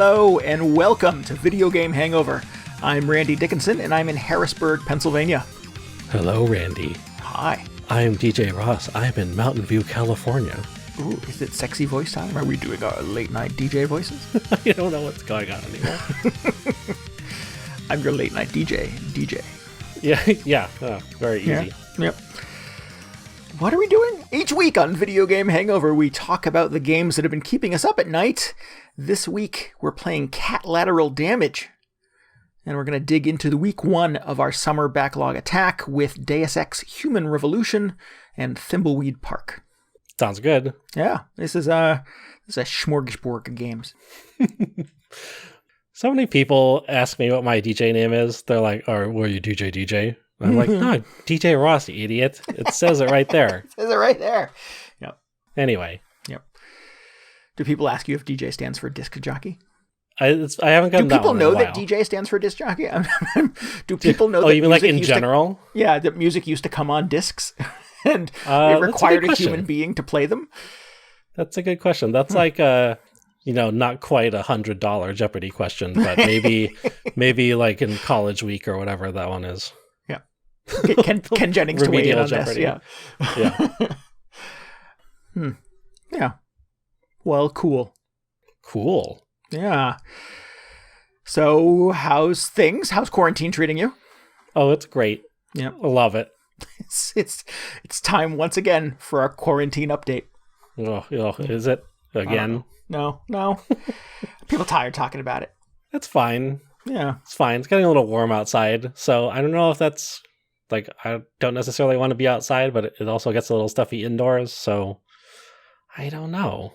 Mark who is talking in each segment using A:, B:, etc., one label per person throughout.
A: Hello and welcome to Video Game Hangover. I'm Randy Dickinson and I'm in Harrisburg, Pennsylvania.
B: Hello, Randy.
A: Hi.
B: I'm DJ Ross. I'm in Mountain View, California.
A: Ooh, is it sexy voice time? Are we doing our late night DJ voices?
B: I don't know what's going on anymore.
A: I'm your late night DJ.
B: Yeah. Very easy.
A: Yeah. Yep. What are we doing? Each week on Video Game Hangover, we talk about the games that have been keeping us up at night. This week, we're playing Catlateral Damage. And we're going to dig into the week one of our summer Backlog Attack with Deus Ex Human Revolution and Thimbleweed Park.
B: Sounds good.
A: Yeah, this is a smorgasbord of games.
B: So many people ask me what my DJ name is. They're like, "Oh, were you DJ?" I'm like, "No, DJ Ross, you idiot. It says it right there."
A: It says it right there. Yep.
B: Anyway.
A: Yep. Do people ask you if DJ stands for disc jockey?
B: I haven't gotten that.
A: Do people know that DJ stands for disc jockey? Do people know?
B: Oh,
A: that
B: you mean like in general?
A: That music used to come on discs, and it required a human being to play them.
B: That's a good question. That's like not quite $100 Jeopardy question, but maybe like in College Week or whatever that one is.
A: Yeah. Ken Jennings to weigh in on Jeopardy. This. Yeah. Yeah. Well, cool.
B: Cool.
A: Yeah. So, how's things? How's quarantine treating you?
B: Oh, it's great.
A: Yeah,
B: I love it.
A: It's time once again for our quarantine update.
B: Oh, is it again?
A: No. People tired talking about it.
B: It's fine.
A: Yeah,
B: it's fine. It's getting a little warm outside, so I don't know if that's like I don't necessarily want to be outside, but it also gets a little stuffy indoors. So I don't know.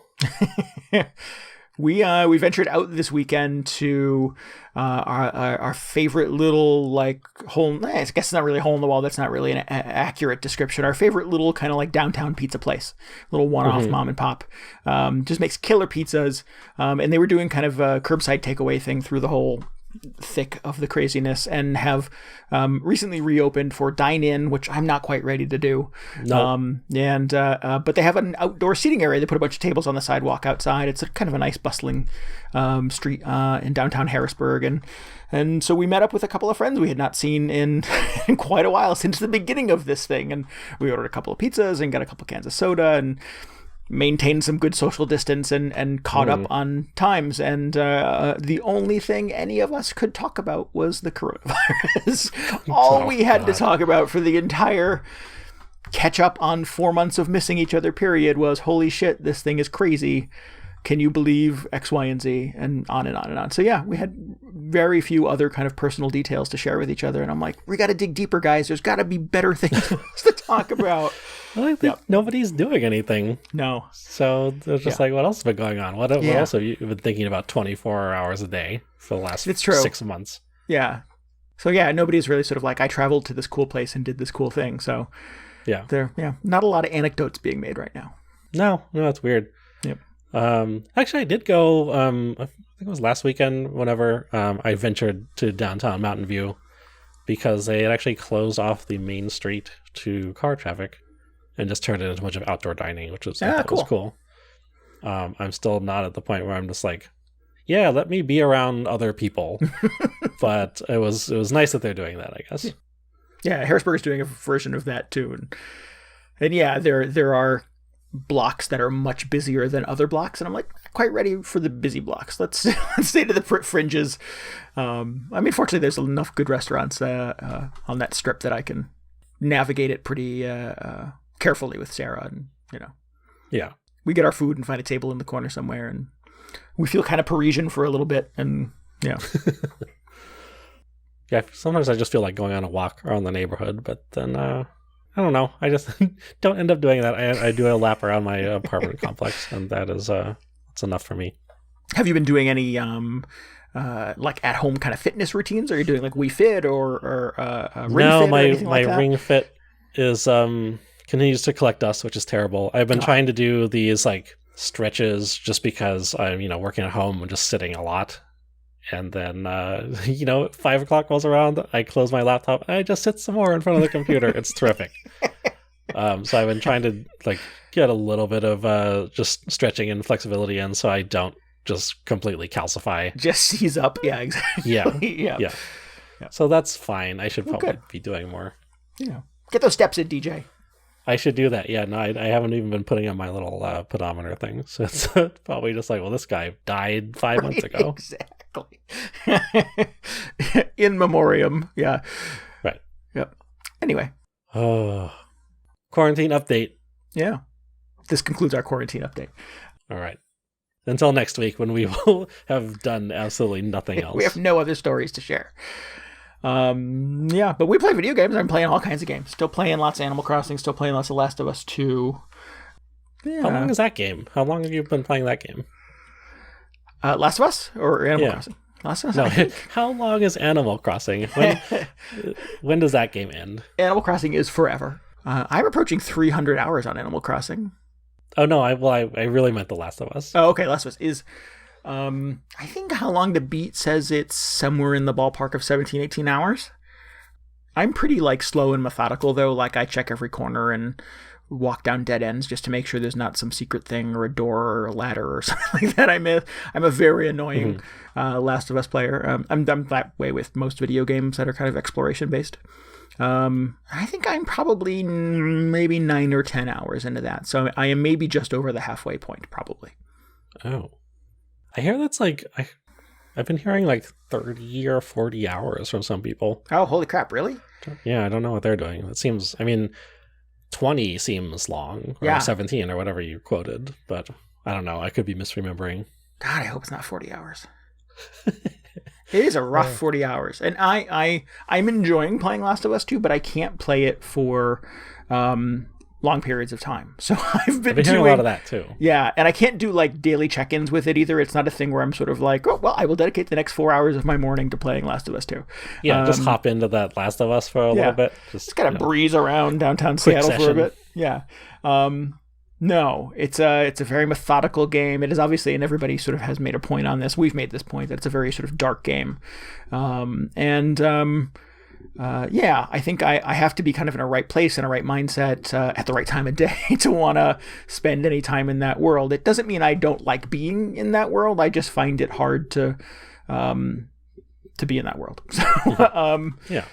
A: We ventured out this weekend to our favorite little like hole. I guess it's not really a hole in the wall. That's not really an accurate description. Our favorite little kind of like downtown pizza place, little one-off mom and pop. Just makes killer pizzas. And they were doing kind of a curbside takeaway thing through the whole thick of the craziness, and have recently reopened for dine-in, which I'm not quite ready to do.
B: No.
A: But they have an outdoor seating area. They put a bunch of tables on the sidewalk outside. It's kind of a nice bustling street in downtown Harrisburg, and so we met up with a couple of friends we had not seen in quite a while, since the beginning of this thing, and we ordered a couple of pizzas and got a couple of cans of soda and maintained some good social distance and caught up on times. And the only thing any of us could talk about was the coronavirus. All we had to talk about for the entire catch up on 4 months of missing each other period was, holy shit, this thing is crazy. Can you believe X, Y, and Z? And on and on and on. So yeah, we had very few other kind of personal details to share with each other. And I'm like, we got to dig deeper, guys. There's got to be better things to talk about.
B: Well, I think nobody's doing anything.
A: No.
B: So they're just like, what else has been going on? What else have you been thinking about 24 hours a day for the last 6 months? Yeah.
A: So yeah, nobody's really sort of like, I traveled to this cool place and did this cool thing. So not a lot of anecdotes being made right now.
B: No, that's weird.
A: Yep.
B: Actually, I did go, I think it was last weekend, whenever I ventured to downtown Mountain View, because they had actually closed off the main street to car traffic and just turned it into a bunch of outdoor dining, which was, was cool. I'm still not at the point where I'm just like, yeah, let me be around other people. But it was nice that they're doing that, I guess.
A: Yeah, Harrisburg is doing a version of that too. And yeah, there are blocks that are much busier than other blocks, and I'm like, quite ready for the busy blocks. Let's stay to the fringes. Fortunately, there's enough good restaurants on that strip that I can navigate it pretty carefully with Sarah, and we get our food and find a table in the corner somewhere, and we feel kind of Parisian for a little bit, and
B: sometimes I just feel like going on a walk around the neighborhood, but then I don't know, I just don't end up doing that. I do a lap around my apartment complex, and that is that's enough for me.
A: Have you been doing any like at home kind of fitness routines? Are you doing like Wii Fit or Ring Fit?
B: No, my Ring Fit is continues to collect dust, which is terrible. I've been trying to do these like stretches just because I'm working at home and just sitting a lot. And then 5 o'clock rolls around, I close my laptop, and I just sit some more in front of the computer. It's terrific. So I've been trying to like get a little bit of just stretching and flexibility in, so I don't just completely calcify.
A: Just seize up. Yeah, exactly.
B: Yeah. So that's fine. I should probably be doing more.
A: Yeah. Get those steps in, DJ.
B: I should do that. Yeah, no, I haven't even been putting on my little pedometer thing. So it's probably just like, well, this guy died 5 months ago.
A: Exactly. In memoriam. Yeah.
B: Right.
A: Yep. Anyway.
B: Oh. Quarantine update.
A: Yeah. This concludes our quarantine update.
B: All right. Until next week when we will have done absolutely nothing else.
A: We have no other stories to share. But we play video games. I'm playing all kinds of games. Still playing lots of Animal Crossing. Still playing lots of Last of Us 2. Yeah.
B: How long is that game? How long have you been playing that game?
A: Last of Us or Animal Crossing? Last of Us.
B: No. How long is Animal Crossing? When does that game end?
A: Animal Crossing is forever. I'm approaching 300 hours on Animal Crossing.
B: Oh no! I really meant The Last of Us.
A: Oh, okay. Last of Us is. I think how long to beat says it's somewhere in the ballpark of 17, 18 hours. I'm pretty slow and methodical though. I check every corner and walk down dead ends just to make sure there's not some secret thing or a door or a ladder or something like that. I'm a very annoying Last of Us player. I'm that way with most video games that are kind of exploration based. I think I'm probably maybe 9 or 10 hours into that. So I am maybe just over the halfway point, probably.
B: Oh. I hear that's I've been hearing 30 or 40 hours from some people.
A: Oh, holy crap, really?
B: Yeah, I don't know what they're doing. It seems, 20 seems long, or 17 or whatever you quoted, but I don't know. I could be misremembering.
A: God, I hope it's not 40 hours. It is a rough 40 hours. And I'm enjoying playing Last of Us 2, but I can't play it for long periods of time. So I've been doing
B: hearing a lot of that too.
A: Yeah, and I can't do daily check-ins with it either. It's not a thing where I'm sort of oh, well, I will dedicate the next 4 hours of my morning to playing Last of Us 2.
B: Yeah, just hop into that Last of Us for a little bit.
A: Just gotta breeze around downtown Seattle for a bit. Yeah. No, it's a very methodical game. It is obviously, and everybody sort of has made a point on this. We've made this point that it's a very sort of dark game. I think I have to be kind of in a right place and a right mindset at the right time of day to want to spend any time in that world. It doesn't mean I don't like being in that world. I just find it hard to be in that world. So, yeah.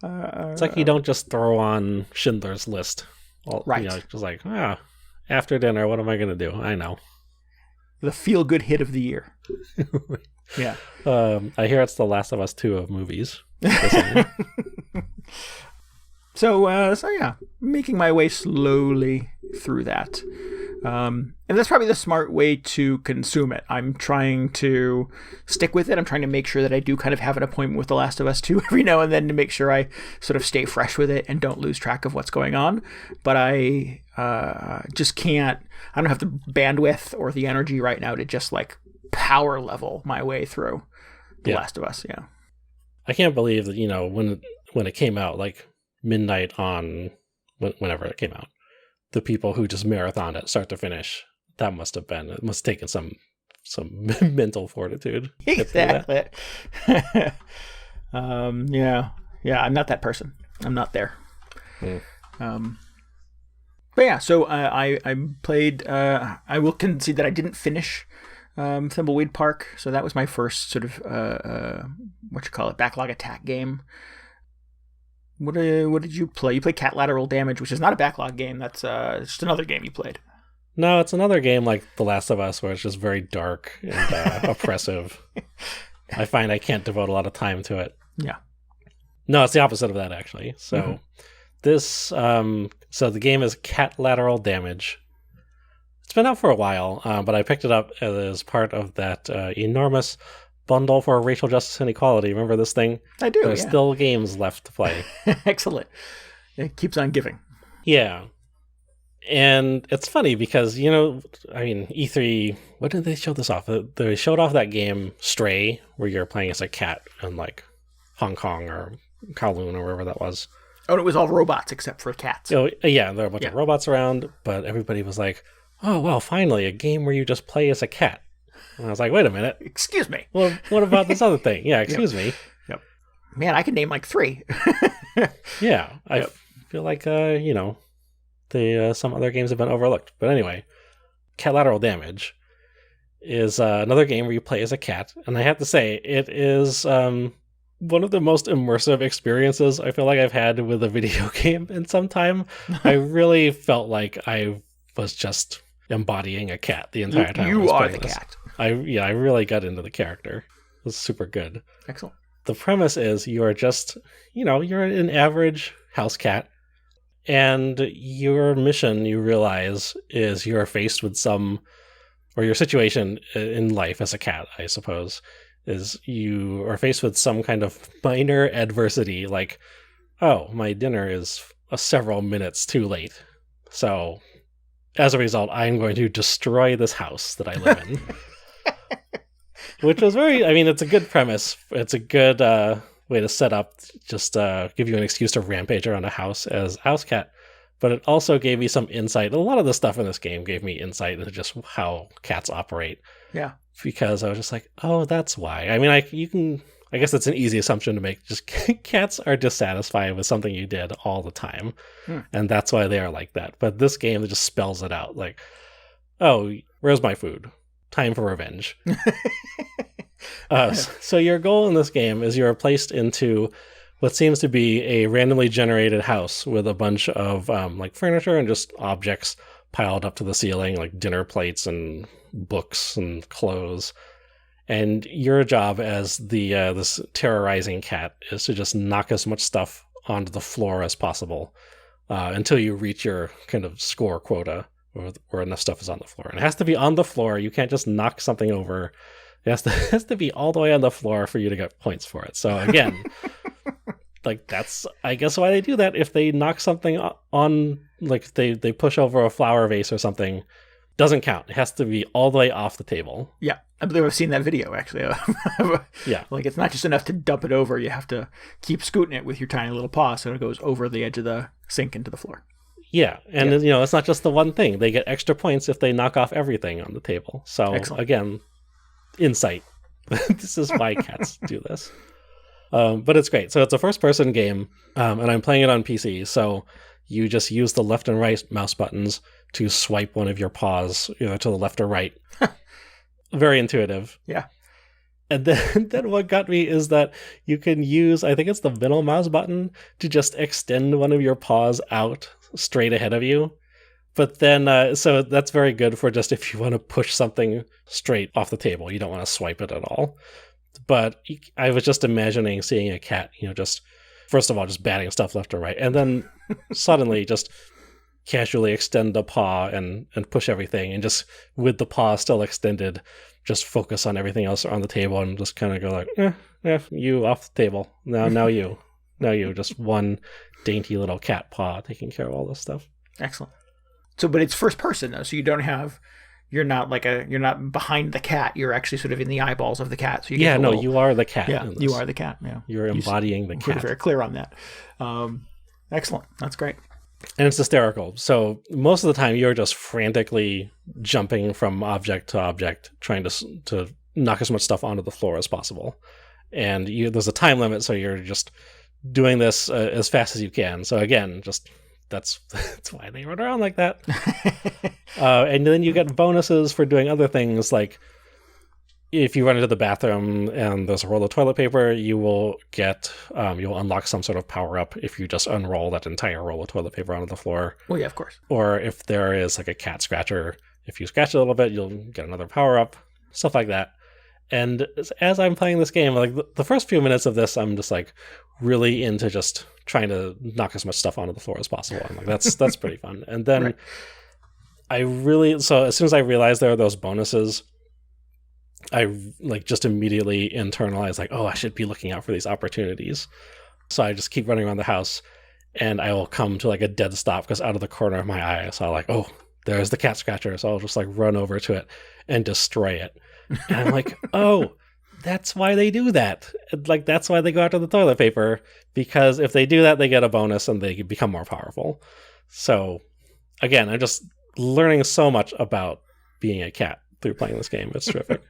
B: It's you don't just throw on Schindler's List. Well,
A: right.
B: Just after dinner, what am I going to do? I know.
A: The feel-good hit of the year. Yeah.
B: I hear it's The Last of Us 2 of movies.
A: So yeah, making my way slowly through that. And that's probably the smart way to consume it. I'm trying to stick with it. I'm trying to make sure that I do kind of have an appointment with The Last of Us 2 every now and then to make sure I sort of stay fresh with it and don't lose track of what's going on. But I just can't, I don't have the bandwidth or the energy right now to just power level my way through The Last of Us. Yeah.
B: I can't believe that, when it came out, midnight on whenever it came out, the people who just marathoned it start to finish, it must have taken some mental fortitude.
A: Exactly. Yeah, I'm not that person. I'm not there. But yeah, so I played, I will concede that I didn't finish Thimbleweed Park, so that was my first sort of Backlog Attack game. What did you play? You played Catlateral Damage, which is not a backlog game. That's just another game you played.
B: No, it's another game like The Last of Us, where it's just very dark and oppressive. I find I can't devote a lot of time to it.
A: Yeah.
B: No, it's the opposite of that, actually. So so the game is Catlateral Damage. It's been out for a while, but I picked it up as part of that enormous bundle for racial justice and equality. Remember this thing?
A: I do.
B: There's still games left to play.
A: Excellent. It keeps on giving.
B: Yeah. And it's funny because, E3, what did they show this off? They showed off that game Stray, where you're playing as a cat in Hong Kong or Kowloon or wherever that was.
A: Oh, and it was all robots except for cats.
B: Oh, yeah, there are a bunch of robots around, but everybody was like, oh, well, finally, a game where you just play as a cat. And I was like, wait a minute.
A: Excuse me.
B: Well, what about this other thing? Yeah, excuse me.
A: Yep. Man, I can name 3.
B: Yeah, I feel like, some other games have been overlooked. But anyway, Catlateral Damage is another game where you play as a cat. And I have to say, it is one of the most immersive experiences I feel like I've had with a video game in some time. I really felt like I was just embodying a cat the entire time.
A: You are the cat.
B: I really got into the character. It was super good.
A: Excellent.
B: The premise is you are just, you're an average house cat, and your mission, you realize, is you're faced with your situation in life as a cat, I suppose, is you are faced with some kind of minor adversity, like, oh, my dinner is several minutes too late. So, as a result, I'm going to destroy this house that I live in. Which was it's a good premise. It's a good way to set up, just give you an excuse to rampage around a house as house cat. But it also gave me some insight. A lot of the stuff in this game gave me insight into just how cats operate.
A: Yeah.
B: Because I was just like, oh, that's why. I guess it's an easy assumption to make. Just cats are dissatisfied with something you did all the time. And that's why they are like that. But this game, it just spells it out. Like, oh, where's my food? Time for revenge. So your goal in this game is you're placed into what seems to be a randomly generated house with a bunch of furniture and just objects piled up to the ceiling, like dinner plates and books and clothes. And your job as this terrorizing cat is to just knock as much stuff onto the floor as possible until you reach your kind of score quota, where enough stuff is on the floor. And it has to be on the floor. You can't just knock something over. It has to be all the way on the floor for you to get points for it. So again, that's, I guess, why they do that. If they knock something on, like they push over a flower vase or something, doesn't count. It has to be all the way off the table.
A: Yeah, I believe I've seen that video, actually.
B: Yeah.
A: Like, it's not just enough to dump it over. You have to keep scooting it with your tiny little paw so it goes over the edge of the sink into the floor.
B: Yeah, and it's not just the one thing. They get extra points if they knock off everything on the table. So,
A: Excellent.
B: Again, insight. This is why cats do this. But it's great. So it's a first-person game, and I'm playing it on PC. So you just use the left and right mouse buttons to swipe one of your paws to the left or right. Very intuitive.
A: Yeah.
B: And then what got me is that you can use, I think it's the middle mouse button, to just extend one of your paws out straight ahead of you. But then, so that's very good for just if you want to push something straight off the table. You don't want to swipe it at all. But I was just imagining seeing a cat, just, first of all, just batting stuff left or right. And then suddenly just casually extend the paw and push everything. And just with the paw still extended, just focus on everything else on the table and just kind of go like, you off the table. Now you. Now you. Just one dainty little cat paw taking care of all this stuff.
A: Excellent. So, but it's first person though, so you're not behind the cat. You're actually sort of in the eyeballs of the cat. So you
B: you are the cat.
A: Yeah, you are the cat. Yeah,
B: you're embodying the cat.
A: Very clear on that. Excellent. That's great.
B: And it's hysterical. So most of the time, you're just frantically jumping from object to object, trying to knock as much stuff onto the floor as possible. And there's a time limit, so you're just doing this as fast as you can. So again, just that's why they run around like that. And then you get bonuses for doing other things, like if you run into the bathroom and there's a roll of toilet paper, you will get you'll unlock some sort of power up if you just unroll that entire roll of toilet paper onto the floor.
A: Well, yeah, of course.
B: Or if there is like a cat scratcher, if you scratch it a little bit, you'll get another power up, stuff like that. And as I'm playing this game, like the first few minutes of this, I'm just like really into just trying to knock as much stuff onto the floor as possible. I'm like, that's pretty fun. And then right. So as soon as I realized there are those bonuses, I like just immediately internalized like, oh, I should be looking out for these opportunities. So I just keep running around the house and I will come to like a dead stop because out of the corner of my eye, I saw like, oh, there's the cat scratcher. So I'll just like run over to it and destroy it. And I'm like, oh, that's why they do that. Like, that's why they go after the toilet paper, because if they do that, they get a bonus and they become more powerful. So again, I'm just learning so much about being a cat through playing this game. It's terrific.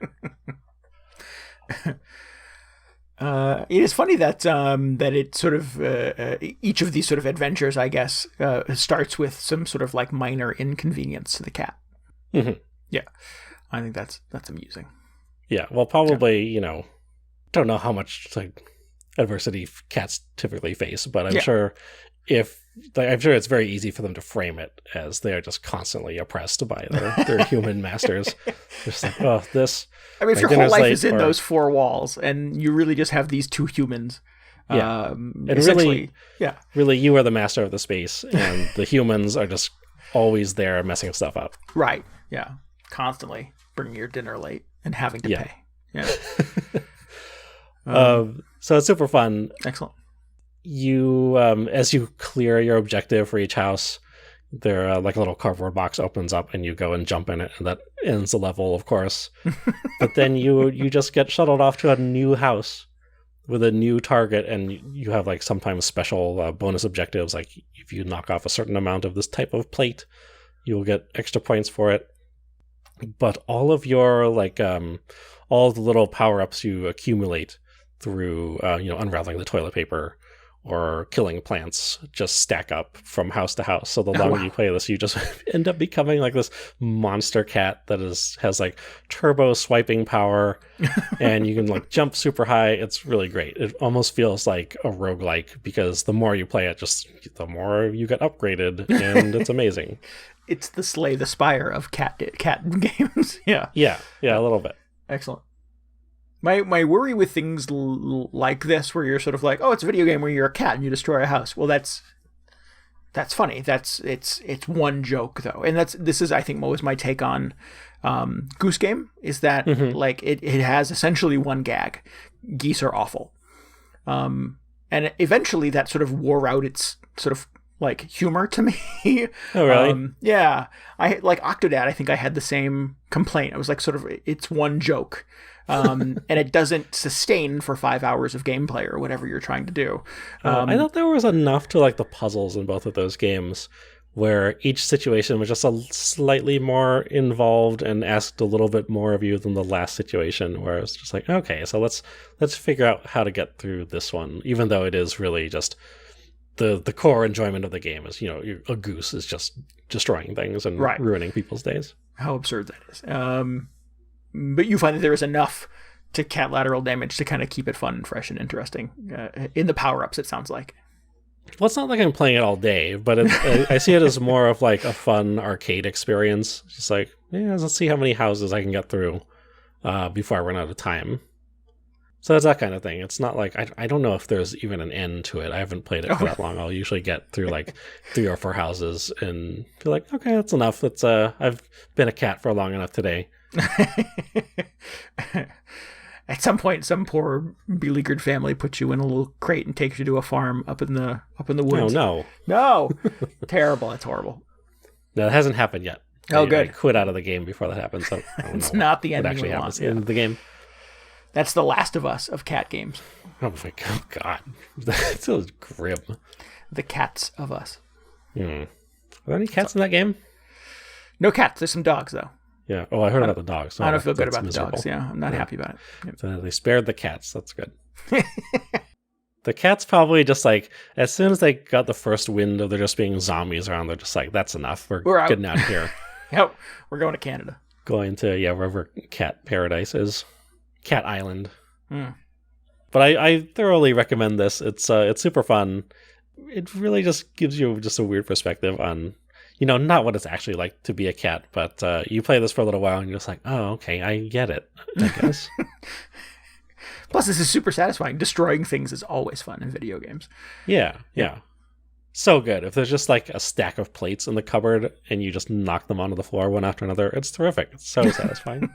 A: It is funny that that it sort of each of these sort of adventures, I guess, starts with some sort of like minor inconvenience to the cat.
B: Mm-hmm.
A: Yeah. I think that's amusing.
B: Yeah, well, probably, don't know how much adversity cats typically face, but I'm sure it's very easy for them to frame it as they are just constantly oppressed by their human masters. Just like, oh, this.
A: I mean, if your whole life is in those four walls, and you really just have these two humans.
B: And really, you are the master of the space, and the humans are just always there messing stuff up.
A: Right. Yeah. Constantly bringing your dinner late and having to pay. Yeah.
B: So it's super fun.
A: Excellent.
B: You, as you clear your objective for each house, there like a little cardboard box opens up, and you go and jump in it, and that ends the level, of course. But then you just get shuttled off to a new house with a new target, and you have like sometimes special bonus objectives, like if you knock off a certain amount of this type of plate, you'll get extra points for it. But all of your all the little power-ups you accumulate through unraveling the toilet paper or killing plants just stack up from house to house. So the longer you play this, you just end up becoming like this monster cat that has like turbo swiping power, and you can like jump super high. It's really great. It almost feels like a roguelike, because the more you play it, just the more you get upgraded, and it's amazing.
A: It's the Slay the Spire of cat games. Yeah,
B: a little bit.
A: Excellent. My worry with things like this, where you're sort of like, oh, it's a video game where you're a cat and you destroy a house. Well, that's funny. It's one joke though, and this is I think always my take on Goose Game, is that like it has essentially one gag: geese are awful, and eventually that sort of wore out its sort of like humor to me.
B: Oh, really?
A: Yeah, I like Octodad. I think I had the same complaint. I was like, sort of, it's one joke. And it doesn't sustain for 5 hours of gameplay or whatever you're trying to do.
B: I thought there was enough to like the puzzles in both of those games, where each situation was just a slightly more involved and asked a little bit more of you than the last situation, where it's just like, okay, so let's figure out how to get through this one, even though it is really just the core enjoyment of the game is, a goose is just destroying things and ruining people's days.
A: How absurd that is. But you find that there is enough to Catlateral Damage to kind of keep it fun and fresh and interesting in the power-ups, it sounds like.
B: Well, it's not like I'm playing it all day, but I see it as more of like a fun arcade experience. Just like, let's see how many houses I can get through before I run out of time. So it's that kind of thing. It's not like, I don't know if there's even an end to it. I haven't played it for that long. I'll usually get through like 3 or 4 houses and feel like, okay, that's enough. I've been a cat for long enough today.
A: At some point, some poor beleaguered family puts you in a little crate and takes you to a farm up in the woods.
B: Oh,
A: no. Terrible. That's horrible.
B: No, it hasn't happened yet.
A: Oh, good.
B: I quit out of the game before that happened. So
A: it's not the end.
B: What actually happens in the game?
A: That's the Last of Us of cat games.
B: Oh my god, that's so grim.
A: The Cats of Us.
B: Are there any cats in that game?
A: No cats. There's some dogs though.
B: Yeah. Oh, I heard about the dogs.
A: I don't feel good about miserable. The dogs. Yeah, I'm not happy about it. Yep.
B: So they spared the cats. That's good. The cats probably just like, as soon as they got the first wind of there just being zombies around, they're just like, that's enough. We're getting out of here.
A: Yep. We're going to Canada.
B: Going to, wherever cat paradise is. Cat Island. But I thoroughly recommend this. It's super fun. It really just gives you just a weird perspective on, not what it's actually like to be a cat, but you play this for a little while and you're just like, oh, okay, I get it, I guess.
A: Plus, this is super satisfying. Destroying things is always fun in video games.
B: Yeah. So good. If there's just like a stack of plates in the cupboard and you just knock them onto the floor one after another, it's terrific. It's so satisfying.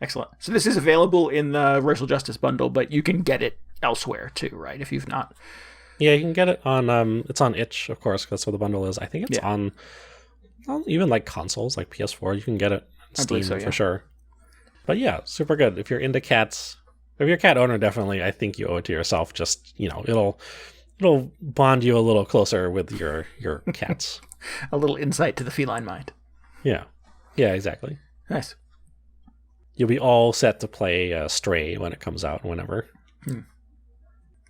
A: Excellent. So this is available in the Racial Justice bundle, but you can get it elsewhere too, right? If you've not.
B: Yeah, you can get it on, it's on itch, of course, because that's where the bundle is. I think it's on even like consoles, like PS4, you can get it on Steam for sure. But yeah, super good. If you're into cats, if you're a cat owner, definitely, I think you owe it to yourself. Just, it'll bond you a little closer with your cats.
A: A little insight to the feline mind.
B: Yeah, exactly.
A: Nice.
B: You'll be all set to play Stray when it comes out, whenever.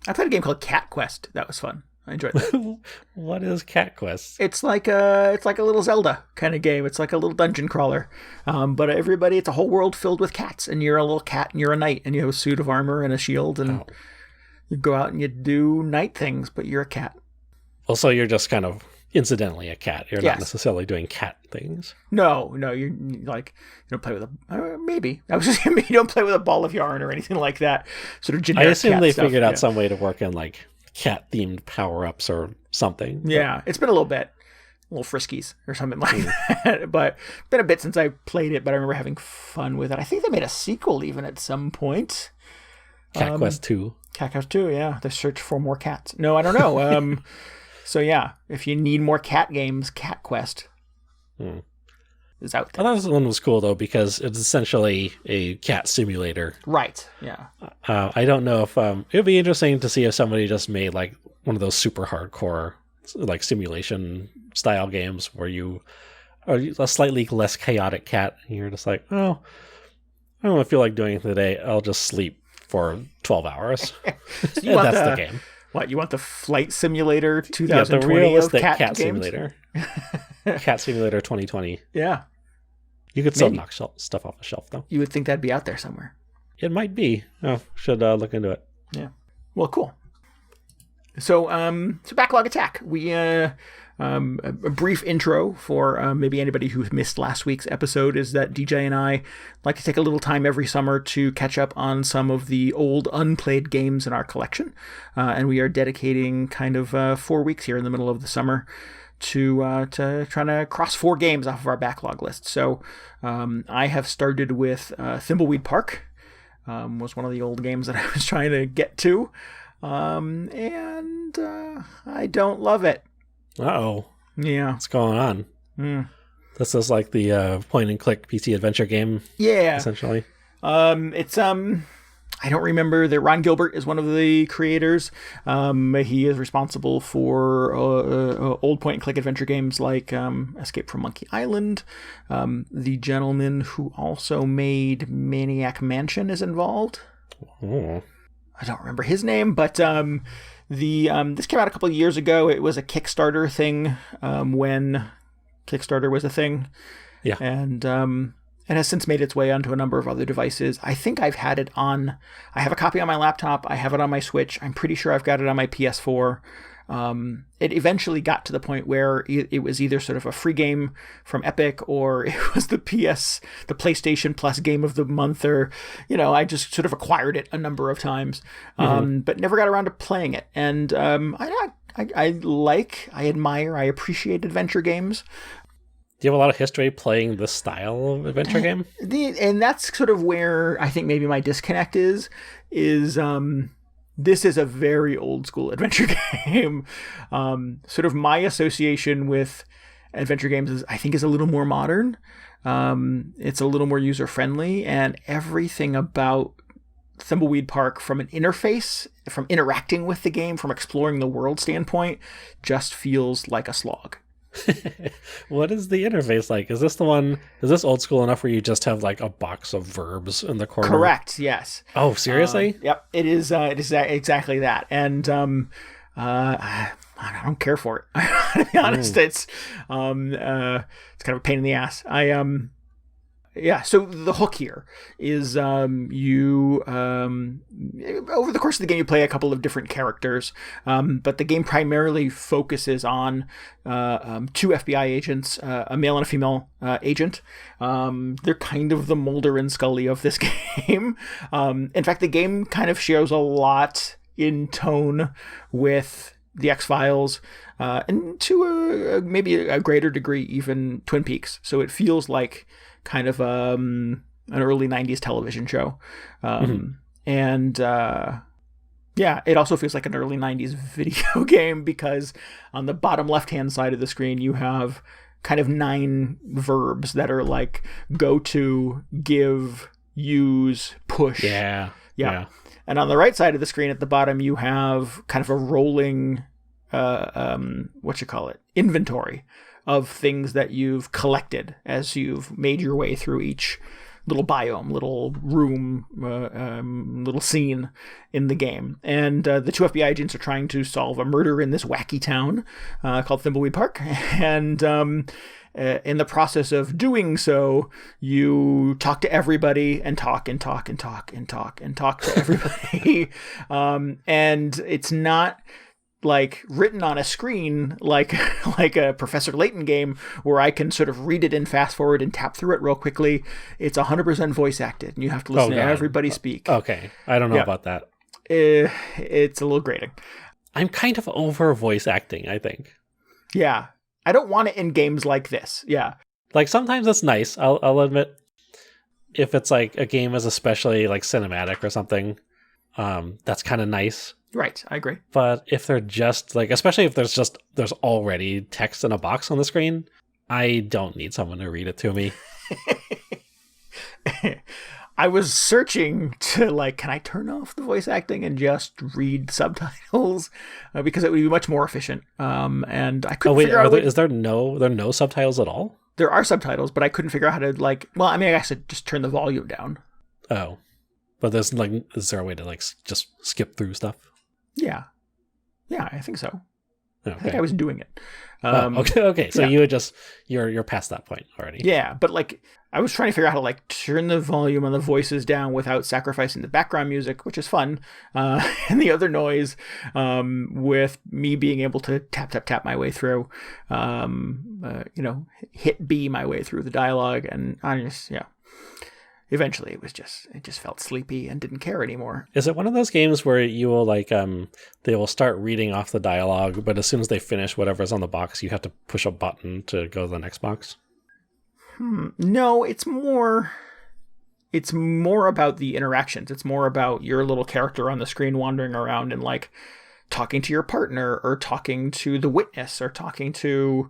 A: I played a game called Cat Quest. That was fun. I enjoyed that.
B: What is Cat Quest?
A: It's like a little Zelda kind of game. It's like a little dungeon crawler. But it's a whole world filled with cats, and you're a little cat, and you're a knight, and you have a suit of armor and a shield, and you go out and you do knight things, but you're a cat.
B: Well, so you're just kind of incidentally a cat. You're not necessarily doing cat things.
A: No, you don't play with maybe. I was just saying, you don't play with a ball of yarn or anything like that. Sort of generic.
B: I assume they
A: stuff.
B: figured out some way to work in like cat-themed power-ups or something.
A: Yeah, it's been a little bit. Little friskies or something like that. But it's been a bit since I played it, but I remember having fun with it. I think they made a sequel even at some point.
B: Cat Quest 2.
A: Cat Quest 2, yeah. The search for more cats. No, I don't know. So yeah, if you need more cat games, Cat Quest is out there.
B: I thought this one was cool though because it's essentially a cat simulator.
A: Right. Yeah.
B: I don't know if it would be interesting to see if somebody just made like one of those super hardcore like simulation style games where you are a slightly less chaotic cat and you're just like, oh, I don't feel like doing it today. I'll just sleep for 12 hours. So that's the game.
A: What, you want the Flight Simulator 2020
B: the realistic
A: of
B: cat simulator. Cat Simulator 2020.
A: Yeah.
B: You could still knock stuff off the shelf, though.
A: You would think that'd be out there somewhere.
B: It might be. Oh, should look into it.
A: Yeah. Well, cool. So Backlog Attack. We a brief intro for maybe anybody who missed last week's episode is that DJ and I like to take a little time every summer to catch up on some of the old unplayed games in our collection, and we are dedicating kind of 4 weeks here in the middle of the summer to trying to cross 4 games off of our backlog list. So I have started with Thimbleweed Park. Was one of the old games that I was trying to get to. And I don't love it.
B: Uh-oh.
A: Yeah.
B: What's going on? This is like the point-and-click PC adventure game.
A: Yeah.
B: Essentially.
A: It's I don't remember that Ron Gilbert is one of the creators. He is responsible for old point-and-click adventure games like Escape from Monkey Island. The gentleman who also made Maniac Mansion is involved.
B: Oh.
A: I don't remember his name, but this came out a couple of years ago. It was a Kickstarter thing when Kickstarter was a thing.
B: Yeah.
A: And has since made its way onto a number of other devices. I think I've had it on... I have a copy on my laptop. I have it on my Switch. I'm pretty sure I've got it on my PS4. It eventually got to the point where it was either sort of a free game from Epic or it was the PlayStation Plus Game of the Month, or, I just sort of acquired it a number of times, but never got around to playing it. And I admire, I appreciate adventure games.
B: Do you have a lot of history playing this style of adventure game?
A: And that's sort of where I think maybe my disconnect is this is a very old school adventure game. Sort of my association with adventure games is a little more modern. It's a little more user friendly, and everything about Thimbleweed Park from an interface, from interacting with the game, from exploring the world standpoint, just feels like a slog.
B: What is the interface like? Is this old school enough where you just have like a box of verbs in the corner?
A: Correct, yes.
B: Oh, seriously?
A: Yep, it is exactly that. And I don't care for it. To be honest, it's kind of a pain in the ass. So the hook here is you over the course of the game you play a couple of different characters, but the game primarily focuses on 2 FBI agents, a male and a female agent. They're kind of the Mulder and Scully of this game. In fact, the game kind of shares a lot in tone with the X-Files, and to maybe a greater degree even Twin Peaks. So it feels like kind of an early 90s television show. And it also feels like an early 90s video game, because on the bottom left-hand side of the screen you have kind of 9 verbs that are like go to, give, use, push.
B: Yeah.
A: And on the right side of the screen at the bottom you have kind of a rolling inventory of things that you've collected as you've made your way through each little biome, little room, little scene in the game. And the two FBI agents are trying to solve a murder in this wacky town called Thimbleweed Park. And in the process of doing so, you talk to everybody and talk and talk and talk and talk and talk to everybody. And it's not like written on a screen like a Professor Layton game where I can sort of read it and fast forward and tap through it real quickly. It's 100% voice acted, and you have to listen to everybody speak.
B: Okay, I don't know about that.
A: It's a little grating.
B: I'm kind of over voice acting, I think.
A: Yeah. I don't want it in games like this. Yeah.
B: Like, sometimes it's nice, I'll admit. If it's like a game is especially like cinematic or something, that's kind of nice.
A: Right, I agree.
B: But if they're just like, especially if there's already text in a box on the screen, I don't need someone to read it to me.
A: I was searching to like, can I turn off the voice acting and just read subtitles? Because it would be much more efficient. And I couldn't figure out.
B: Is there no subtitles at all?
A: There are subtitles, but I couldn't figure out how to like. Well, I mean, I guess I just turn the volume down.
B: Oh, but is there a way to like just skip through stuff?
A: Yeah, I think so.
B: Okay.
A: I think I was doing it.
B: Okay. So you're past that point already.
A: Yeah, but like I was trying to figure out how to like turn the volume on the voices down without sacrificing the background music, which is fun, and the other noise, with me being able to tap my way through, hit B my way through the dialogue, and I just Eventually, it just felt sleepy and didn't care anymore.
B: Is it one of those games where you will like they will start reading off the dialogue, but as soon as they finish whatever's on the box, you have to push a button to go to the next box?
A: No, it's more about the interactions. It's more about your little character on the screen wandering around and like talking to your partner or talking to the witness or talking to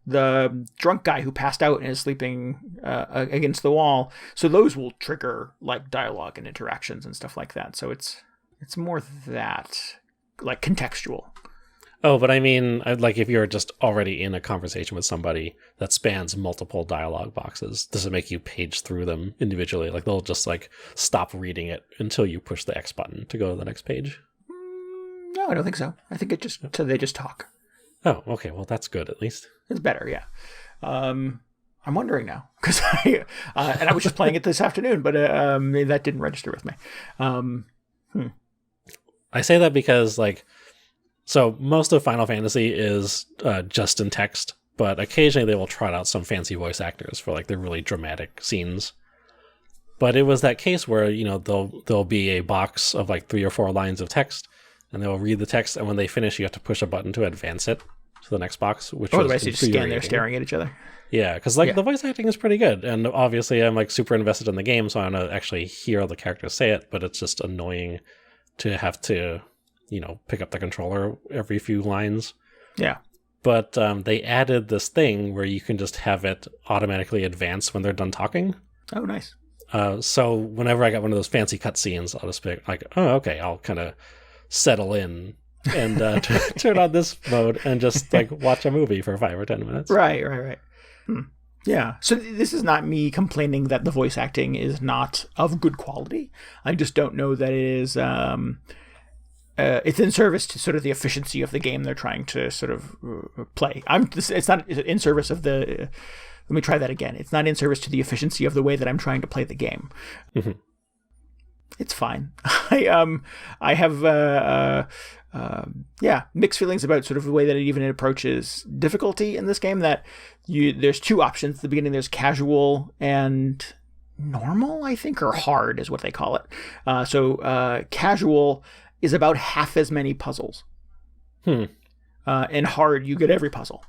A: the drunk guy who passed out and is sleeping against the wall. So those will trigger like dialogue and interactions and stuff like that. So it's more that, like, contextual.
B: Oh, but I mean, like, if you're just already in a conversation with somebody that spans multiple dialogue boxes, does it make you page through them individually? Like, they'll just like stop reading it until you push the X button to go to the next page?
A: No, I don't think so. I think so they just talk.
B: Oh, okay. Well, that's good, at least.
A: It's better, yeah. I'm wondering now, because I was just playing it this afternoon, but that didn't register with me.
B: I say that because, like, so most of Final Fantasy is just in text, but occasionally they will trot out some fancy voice actors for, like, the really dramatic scenes. But it was that case where, you know, there'll be a box of, like, 3 or 4 lines of text, and they'll read the text, and when they finish, you have to push a button to advance it to the next box, which
A: otherwise you just stand there staring at each other.
B: Yeah, because the voice acting is pretty good, and obviously I'm like super invested in the game, so I want to actually hear the characters say it, but it's just annoying to have to, you know, pick up the controller every few lines.
A: Yeah.
B: But they added this thing where you can just have it automatically advance when they're done talking.
A: Oh, nice.
B: So whenever I got one of those fancy cutscenes, I'll just be like, oh, okay, I'll kind of settle in and turn on this mode and just like watch a movie for 5 or 10 minutes.
A: Right. Yeah. So this is not me complaining that the voice acting is not of good quality. I just don't know that it is. It's in service to sort of the efficiency of the game they're trying to sort of play. It's not in service of the. Let me try that again. It's not in service to the efficiency of the way that I'm trying to play the game. Mm-hmm. It's fine. I have mixed feelings about sort of the way that it even approaches difficulty in this game. That there's 2 options at the beginning. There's casual and normal, I think, or hard is what they call it. So casual is about half as many puzzles. And hard, you get every puzzle.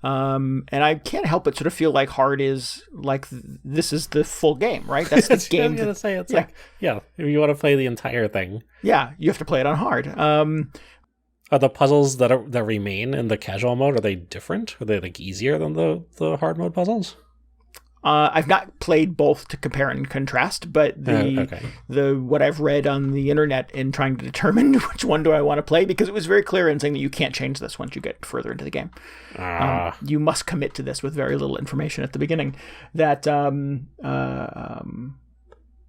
A: And I can't help but sort of feel like hard is like this is the full game, right? That's the game.
B: I'm gonna say it's like, if you want to play the entire thing,
A: you have to play it on hard.
B: Are the puzzles that remain in the casual mode, are they different? Are they like easier than the hard mode puzzles?
A: I've not played both to compare and contrast, but the what I've read on the internet in trying to determine which one do I want to play, because it was very clear in saying that you can't change this once you get further into the game. You must commit to this with very little information at the beginning. That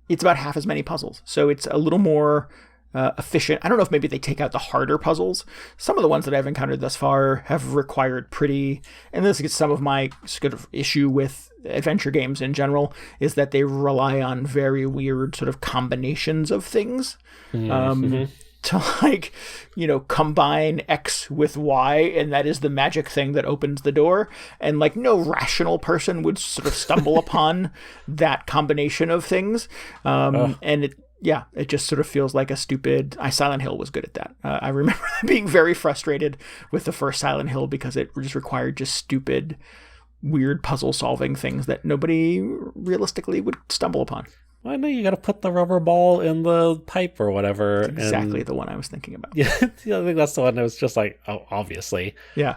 A: it's about half as many puzzles, so it's a little more efficient. I don't know if maybe they take out the harder puzzles. Some of the ones that I've encountered thus far have required and this is some of my sort of issue with adventure games in general, is that they rely on very weird sort of combinations of things. To like, combine X with Y, and that is the magic thing that opens the door. And like no rational person would sort of stumble upon that combination of things. And it just sort of feels like a stupid. Silent Hill was good at that. I remember being very frustrated with the first Silent Hill because it just required just stupid, weird puzzle solving things that nobody realistically would stumble upon.
B: Well, I know you got to put the rubber ball in the pipe or whatever.
A: That's exactly the one I was thinking about.
B: Yeah, I think that's the one that was just like, oh, obviously.
A: Yeah.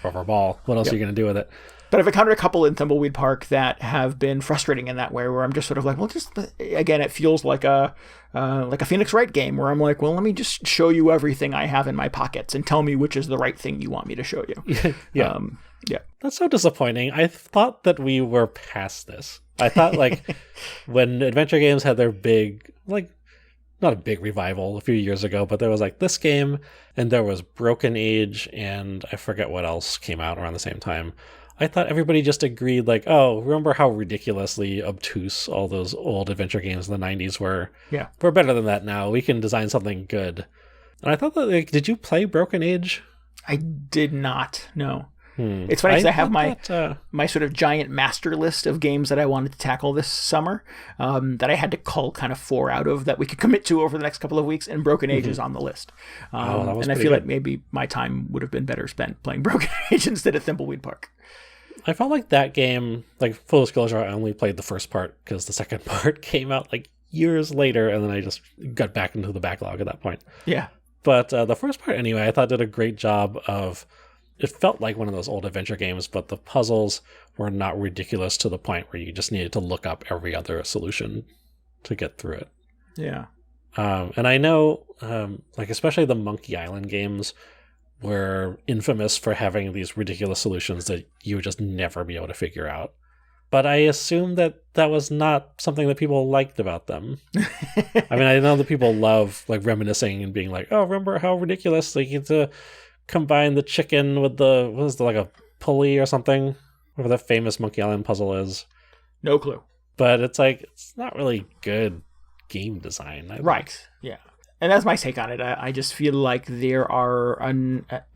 B: Rubber ball. What else are you going to do with it?
A: But I've encountered a couple in Thimbleweed Park that have been frustrating in that way, where I'm just sort of like, well, again, it feels like a Phoenix Wright game where I'm like, well, let me just show you everything I have in my pockets and tell me which is the right thing you want me to show you.
B: Yeah. That's so disappointing. I thought that we were past this. I thought like when adventure games had their big, like, not a big revival a few years ago, but there was like this game and there was Broken Age and I forget what else came out around the same time. I thought everybody just agreed like, oh, remember how ridiculously obtuse all those old adventure games in the 90s were?
A: Yeah.
B: We're better than that now. We can design something good. And I thought that, like, did you play Broken Age?
A: I did not, no. It's funny because I have my sort of giant master list of games that I wanted to tackle this summer that I had to cull kind of 4 out of that we could commit to over the next couple of weeks, and Broken Age is on the list. And I feel like maybe my time would have been better spent playing Broken Age instead of Thimbleweed Park.
B: I felt like that game, like full disclosure, I only played the first part because the second part came out like years later, and then I just got back into the backlog at that point.
A: Yeah.
B: But the first part anyway, I thought did a great job of, it felt like one of those old adventure games, but the puzzles were not ridiculous to the point where you just needed to look up every other solution to get through it.
A: Yeah.
B: And I know, like especially the Monkey Island games were infamous for having these ridiculous solutions that you would just never be able to figure out. But I assume that that was not something that people liked about them. I mean, I know that people love like reminiscing and being like, oh, remember how ridiculous, like you had to combine the chicken with like a pulley or something, whatever the famous Monkey Island puzzle is.
A: No clue.
B: But it's like, it's not really good game design.
A: Right. Yeah. And that's my take on it. I just feel like there are...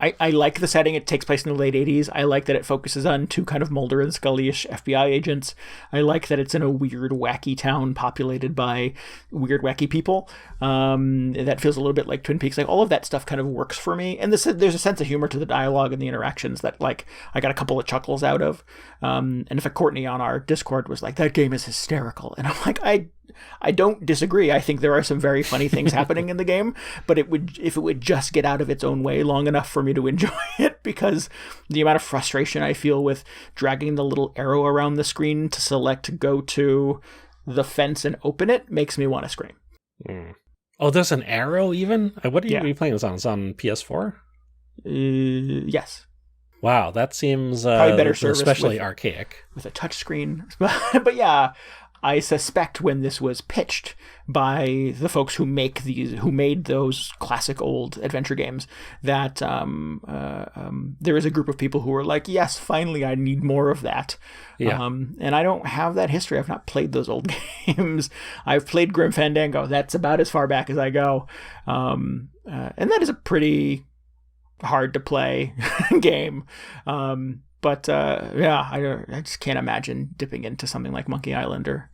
A: I like the setting. It takes place in the late 80s. I like that it focuses on 2 kind of Mulder and Scully-ish FBI agents. I like that it's in a weird, wacky town populated by weird, wacky people. That feels a little bit like Twin Peaks. Like, all of that stuff kind of works for me. And there's a sense of humor to the dialogue and the interactions that, like, I got a couple of chuckles out of. And in fact, Courtney on our Discord was like, that game is hysterical. And I'm like, I don't disagree. I think there are some very funny things happening in the game, but if it would just get out of its own way long enough for me to enjoy it, because the amount of frustration I feel with dragging the little arrow around the screen to select go to the fence and open it makes me want to scream.
B: Oh, there's an arrow even? What are you playing this on? It's on PS4?
A: Yes.
B: Wow, that seems
A: probably better service,
B: especially archaic.
A: With a touchscreen. But yeah, I suspect when this was pitched by the folks who made those classic old adventure games, that there is a group of people who are like, yes, finally, I need more of that.
B: Yeah.
A: And I don't have that history. I've not played those old games. I've played Grim Fandango. That's about as far back as I go. And that is a pretty hard to play game. But I just can't imagine dipping into something like Monkey Island or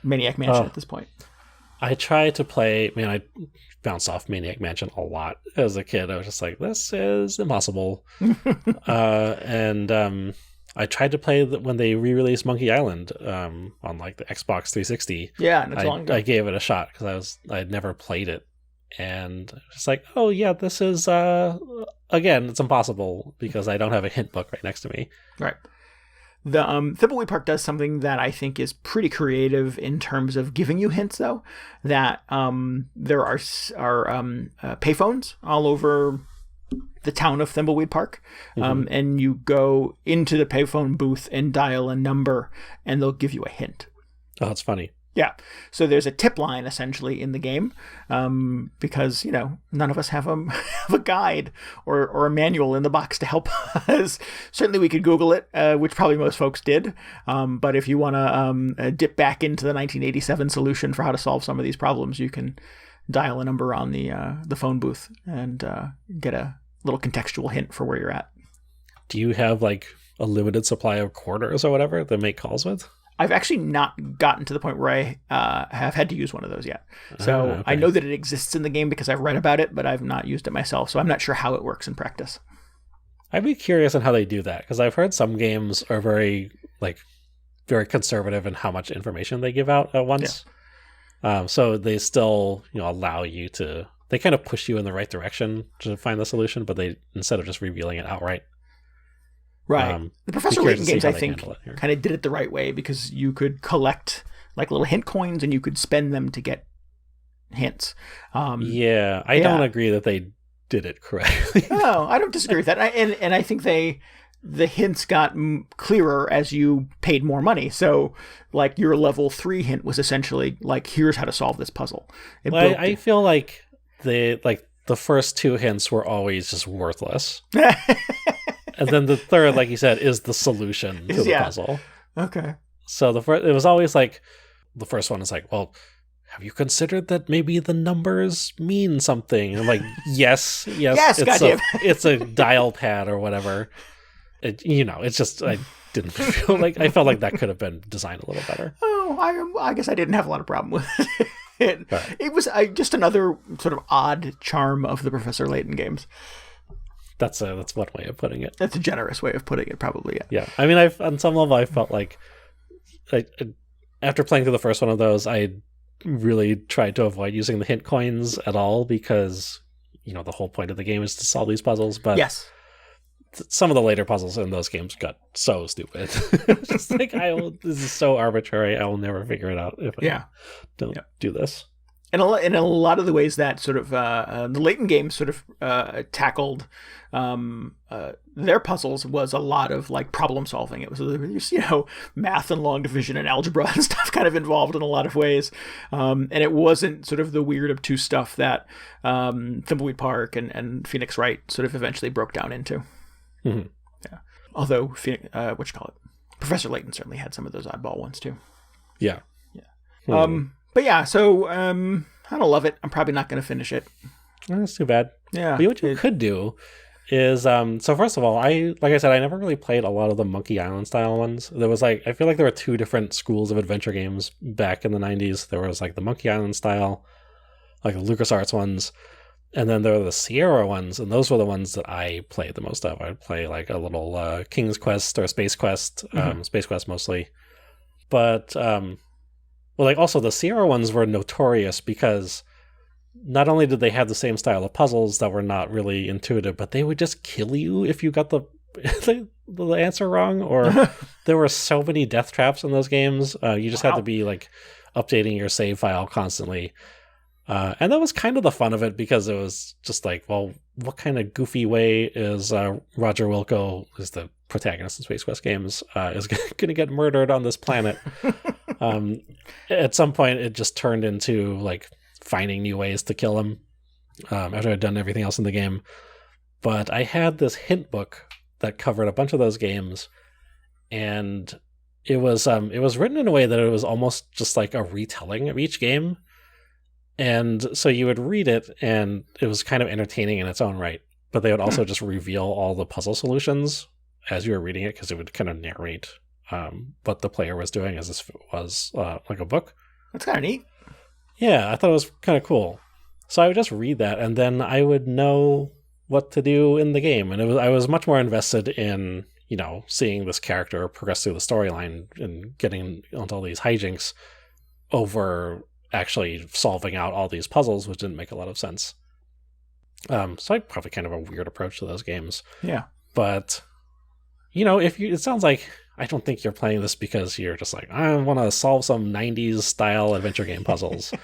A: Maniac Mansion at this point.
B: I try to play, I bounced off Maniac Mansion a lot as a kid. I was just like, this is impossible. And I tried to play when they re-released Monkey Island on like the Xbox 360.
A: Yeah, not long ago.
B: I gave it a shot because I'd never played it. And it's like, oh yeah, this is again, it's impossible because I don't have a hint book right next to me.
A: Right. The Thimbleweed Park does something that I think is pretty creative in terms of giving you hints, though. That there are payphones all over the town of Thimbleweed Park, and you go into the payphone booth and dial a number, and they'll give you a hint.
B: Oh, that's funny.
A: Yeah. So there's a tip line essentially in the game, because, none of us have a guide or a manual in the box to help us. Certainly we could Google it, which probably most folks did. But if you want to dip back into the 1987 solution for how to solve some of these problems, you can dial a number on the phone booth and get a little contextual hint for where you're at.
B: Do you have like a limited supply of quarters or whatever to make calls with?
A: I've actually not gotten to the point where I have had to use one of those yet. So
B: okay.
A: I know that it exists in the game because I've read about it, but I've not used it myself. So I'm not sure how it works in practice.
B: I'd be curious on how they do that, because I've heard some games are very conservative in how much information they give out at once. Yeah. So they still allow you to, they kind of push you in the right direction to find the solution, but they, instead of just revealing it outright.
A: Right. The Professor Layton games, I think, kind of did it the right way, because you could collect like little hint coins and you could spend them to get hints.
B: I don't agree that they did it correctly.
A: No, I don't disagree with that. And I think the hints got clearer as you paid more money. So like your level 3 hint was essentially like, here's how to solve this puzzle.
B: I feel like the first 2 hints were always just worthless. And then the third, like you said, is the solution to the puzzle. Okay. So it was always like, the first one is like, well, have you considered that maybe the numbers mean something? And I'm like, yes, it's a dial pad or whatever. It's just, I didn't feel like, I felt like that could have been designed a little better.
A: Oh, I guess I didn't have a lot of problem with it. Right. It was just another sort of odd charm of the Professor Layton games.
B: That's one way of putting it.
A: That's a generous way of putting it, probably.
B: Yeah. I mean, on some level, I felt like, after playing through the first one of those, I really tried to avoid using the hint coins at all, because the whole point of the game is to solve these puzzles. But
A: yes,
B: some of the later puzzles in those games got so stupid. Just like, this is so arbitrary. I will never figure it out if I don't do this.
A: And in a lot of the ways that sort of the Layton games sort of tackled their puzzles was a lot of like problem solving. It was math and long division and algebra and stuff kind of involved in a lot of ways, and it wasn't sort of the weird obtuse stuff that Thimbleweed Park and Phoenix Wright sort of eventually broke down into. Mm-hmm. Yeah, although Professor Layton certainly had some of those oddball ones too.
B: Yeah.
A: But yeah, so I don't love it. I'm probably not going to finish it.
B: That's too bad.
A: Yeah.
B: But what you could do is, so first of all, like I said, I never really played a lot of the Monkey Island style ones. There was I feel like there were 2 different schools of adventure games back in the 90s. There was like the Monkey Island style, like the LucasArts ones, and then there were the Sierra ones, and those were the ones that I played the most of. I'd play like a little King's Quest or Space Quest, Space Quest mostly. But also the Sierra ones were notorious because not only did they have the same style of puzzles that were not really intuitive, but they would just kill you if you got the answer wrong, or there were so many death traps in those games. You just had to be like updating your save file constantly. And that was kind of the fun of it, because it was just like, well, what kind of goofy way is Roger Wilco, is the protagonist in Space Quest games, is going to get murdered on this planet? At some point, it just turned into like finding new ways to kill him after I'd done everything else in the game. But I had this hint book that covered a bunch of those games, and it was written in a way that it was almost just like a retelling of each game. And so you would read it, and it was kind of entertaining in its own right. But they would also just reveal all the puzzle solutions as you were reading it, because it would kind of narrate what the player was doing as if it was like a book.
A: That's kind of neat.
B: Yeah, I thought it was kind of cool. So I would just read that, and then I would know what to do in the game. And I was much more invested in, seeing this character progress through the storyline and getting onto all these hijinks over actually solving out all these puzzles, which didn't make a lot of sense. So I probably kind of a weird approach to those games.
A: Yeah.
B: But, it sounds like I don't think you're playing this because you're just like, I want to solve some 90s style adventure game puzzles.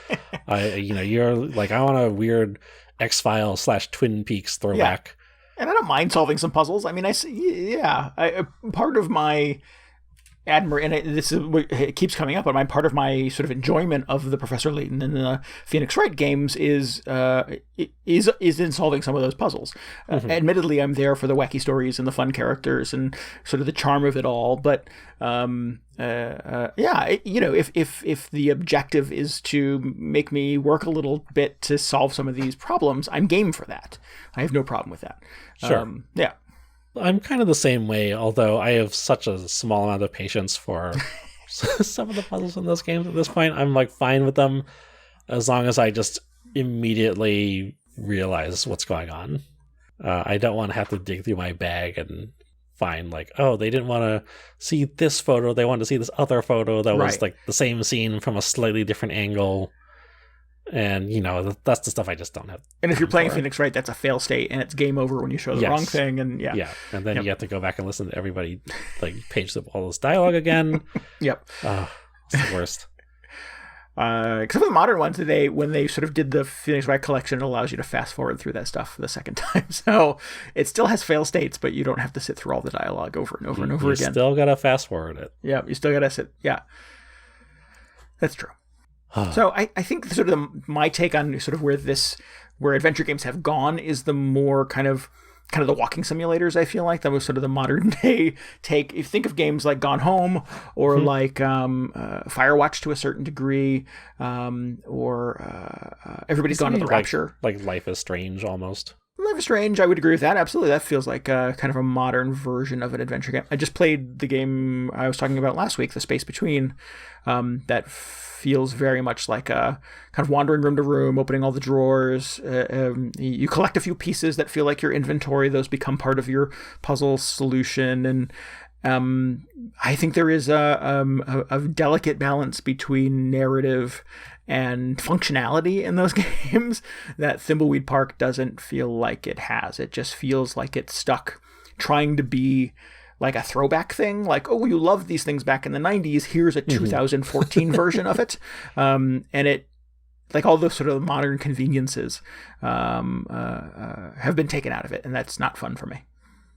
B: You're like, I want a weird X-Files / Twin Peaks throwback.
A: Yeah. And I don't mind solving some puzzles. I mean, part of my it keeps coming up, but part of my sort of enjoyment of the Professor Layton and the Phoenix Wright games is in solving some of those puzzles. Admittedly, I'm there for the wacky stories and the fun characters and sort of the charm of it all. But if the objective is to make me work a little bit to solve some of these problems, I'm game for that. I have no problem with that.
B: Sure.
A: Yeah.
B: I'm kind of the same way, although I have such a small amount of patience for some of the puzzles in those games at this point. I'm like fine with them as long as I just immediately realize what's going on. I don't want to have to dig through my bag and find like, oh, they didn't want to see this photo. They wanted to see this other photo that was like the same scene from a slightly different angle. And, that's the stuff I just don't have. And
A: if you're playing Phoenix Wright, that's a fail state, and it's game over when you show the wrong thing. And
B: yeah. And then you have to go back and listen to everybody like page up all this dialogue again.
A: Yep.
B: It's the worst.
A: Except for the modern ones, when they sort of did the Phoenix Wright collection, it allows you to fast forward through that stuff the second time. So it still has fail states, but you don't have to sit through all the dialogue over and over and over again.
B: You still got to fast forward it.
A: Yeah, you still got to sit. Yeah, that's true. So I think sort of my take on sort of where adventure games have gone is the more kind of the walking simulators. I feel like that was sort of the modern day take. If you think of games like Gone Home or like Firewatch to a certain degree, or Everybody's Gone to the Rapture.
B: Like Life is Strange almost.
A: Life is Strange, I would agree with that. Absolutely. That feels like kind of a modern version of an adventure game. I just played the game I was talking about last week, The Space Between, that feels very much like a kind of wandering room to room, opening all the drawers. You collect a few pieces that feel like your inventory. Those become part of your puzzle solution. And I think there is a delicate balance between narrative and functionality in those games that Thimbleweed Park doesn't feel like it has. It just feels like it's stuck trying to be like a throwback thing, like, oh, you loved these things back in the 90s, here's a 2014 version of it. And it, like all those sort of modern conveniences have been taken out of it, and that's not fun for me.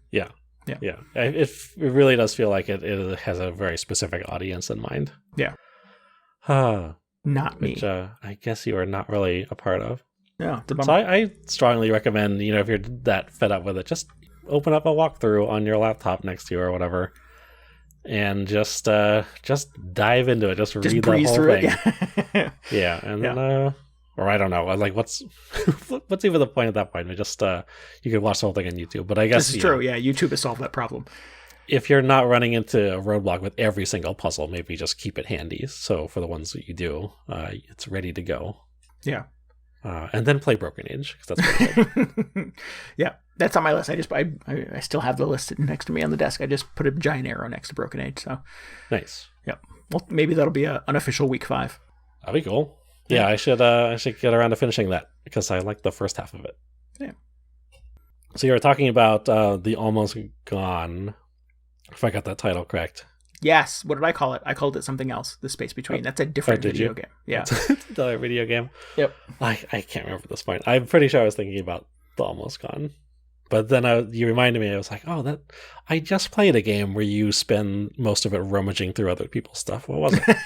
B: Yeah. It really does feel like it has a very specific audience in mind.
A: Yeah. Not me.
B: Which I guess you are not really a part of.
A: Yeah.
B: So I strongly recommend, if you're that fed up with it, just open up a walkthrough on your laptop next to you or whatever, and just dive into it. Just read the whole thing. Yeah, and then or I don't know, like what's even the point at that point? Just you could watch the whole thing on YouTube. But I guess
A: this is true. Yeah, YouTube has solved that problem.
B: If you're not running into a roadblock with every single puzzle, maybe just keep it handy. So for the ones that you do, it's ready to go.
A: Yeah.
B: And then play Broken Age, because that's pretty good.
A: Yeah, that's on my list. I still have the list sitting next to me on the desk. I just put a giant arrow next to Broken Age. So
B: nice.
A: Yeah. Well, maybe that'll be an unofficial week 5.
B: That'd be cool. Yeah, I should get around to finishing that because I like the first half of it.
A: Yeah.
B: So you were talking about the Almost Gone. If I got that title correct.
A: Yes. What did I call it? I called it something else. The Space Between. That's a different video game. Yeah.
B: Another video game.
A: Yep.
B: I can't remember at this point. I'm pretty sure I was thinking about the Almost Gone. But then you reminded me, I was like, oh, I just played a game where you spend most of it rummaging through other people's stuff. What was it?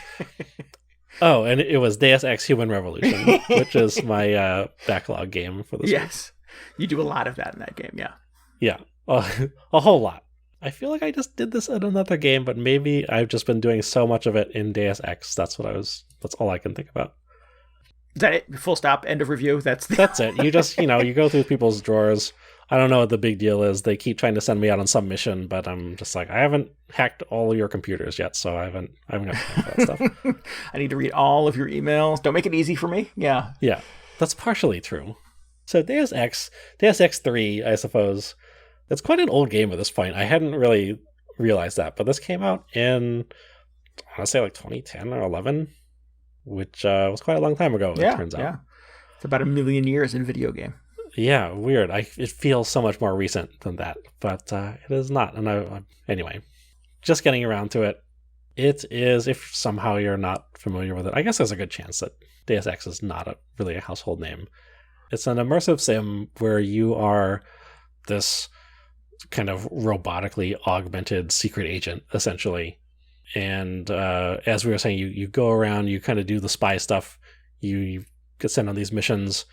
B: Oh, and it was Deus Ex Human Revolution, which is my backlog game for this
A: Yes. Week. You do a lot of that in that game, yeah.
B: Yeah, a whole lot. I feel like I just did this in another game, but maybe I've just been doing so much of it in Deus Ex. That's all I can think about.
A: Is that it? Full stop, end of review? That's
B: it. You just, you go through people's drawers. I don't know what the big deal is. They keep trying to send me out on some mission, but I'm just like, I haven't hacked all of your computers yet, so I haven't got time for that stuff.
A: I need to read all of your emails. Don't make it easy for me. Yeah.
B: Yeah, that's partially true. So Deus Ex 3, I suppose, it's quite an old game at this point. I hadn't really realized that, but this came out in, I want to say like 2010 or 11, which was quite a long time ago, it turns out. Yeah,
A: it's about 1 million years in video game.
B: Yeah, weird. It feels so much more recent than that, but it is not. And anyway, just getting around to it. It is, if somehow you're not familiar with it, I guess there's a good chance that Deus Ex is not really a household name. It's an immersive sim where you are this kind of robotically augmented secret agent, essentially. And as we were saying, you go around, you kind of do the spy stuff, you get sent on these missions,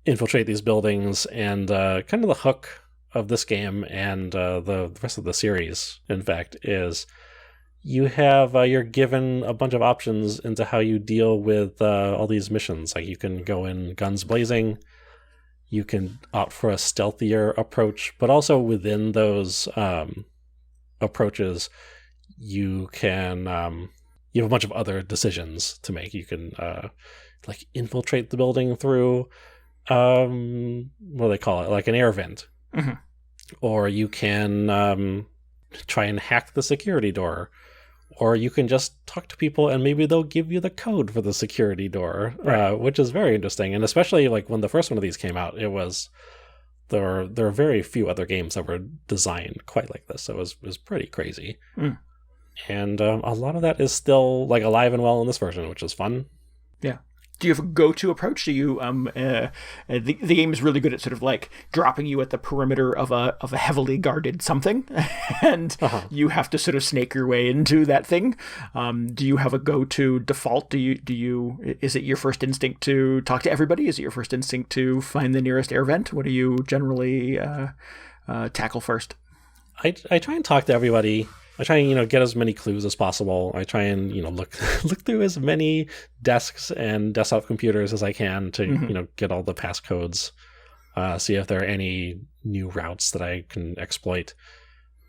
B: infiltrate these buildings, and kind of the hook of this game and the rest of the series, in fact, is you're given a bunch of options into how you deal with all these missions. Like you can go in guns blazing, you can opt for a stealthier approach, but also within those approaches, you can you have a bunch of other decisions to make. You can like infiltrate the building through what do they call it, like an air vent, or you can try and hack the security door. Or you can just talk to people and maybe they'll give you the code for the security door, right. Which is very interesting. And especially like when the first one of these came out, there are very few other games that were designed quite like this. So it was pretty crazy. And a lot of that is still like alive and well in this version, which is fun.
A: Yeah. Do you have a go-to approach? Do you the game is really good at sort of like dropping you at the perimeter of a heavily guarded something, and you have to sort of snake your way into that thing. Do you have a go-to default? Do you is it your first instinct to talk to everybody? Is it your first instinct to find the nearest air vent? What do you generally tackle first?
B: I try and talk to everybody. I try and, get as many clues as possible. I try and, look through as many desks and desktop computers as I can to, get all the passcodes, see if there are any new routes that I can exploit.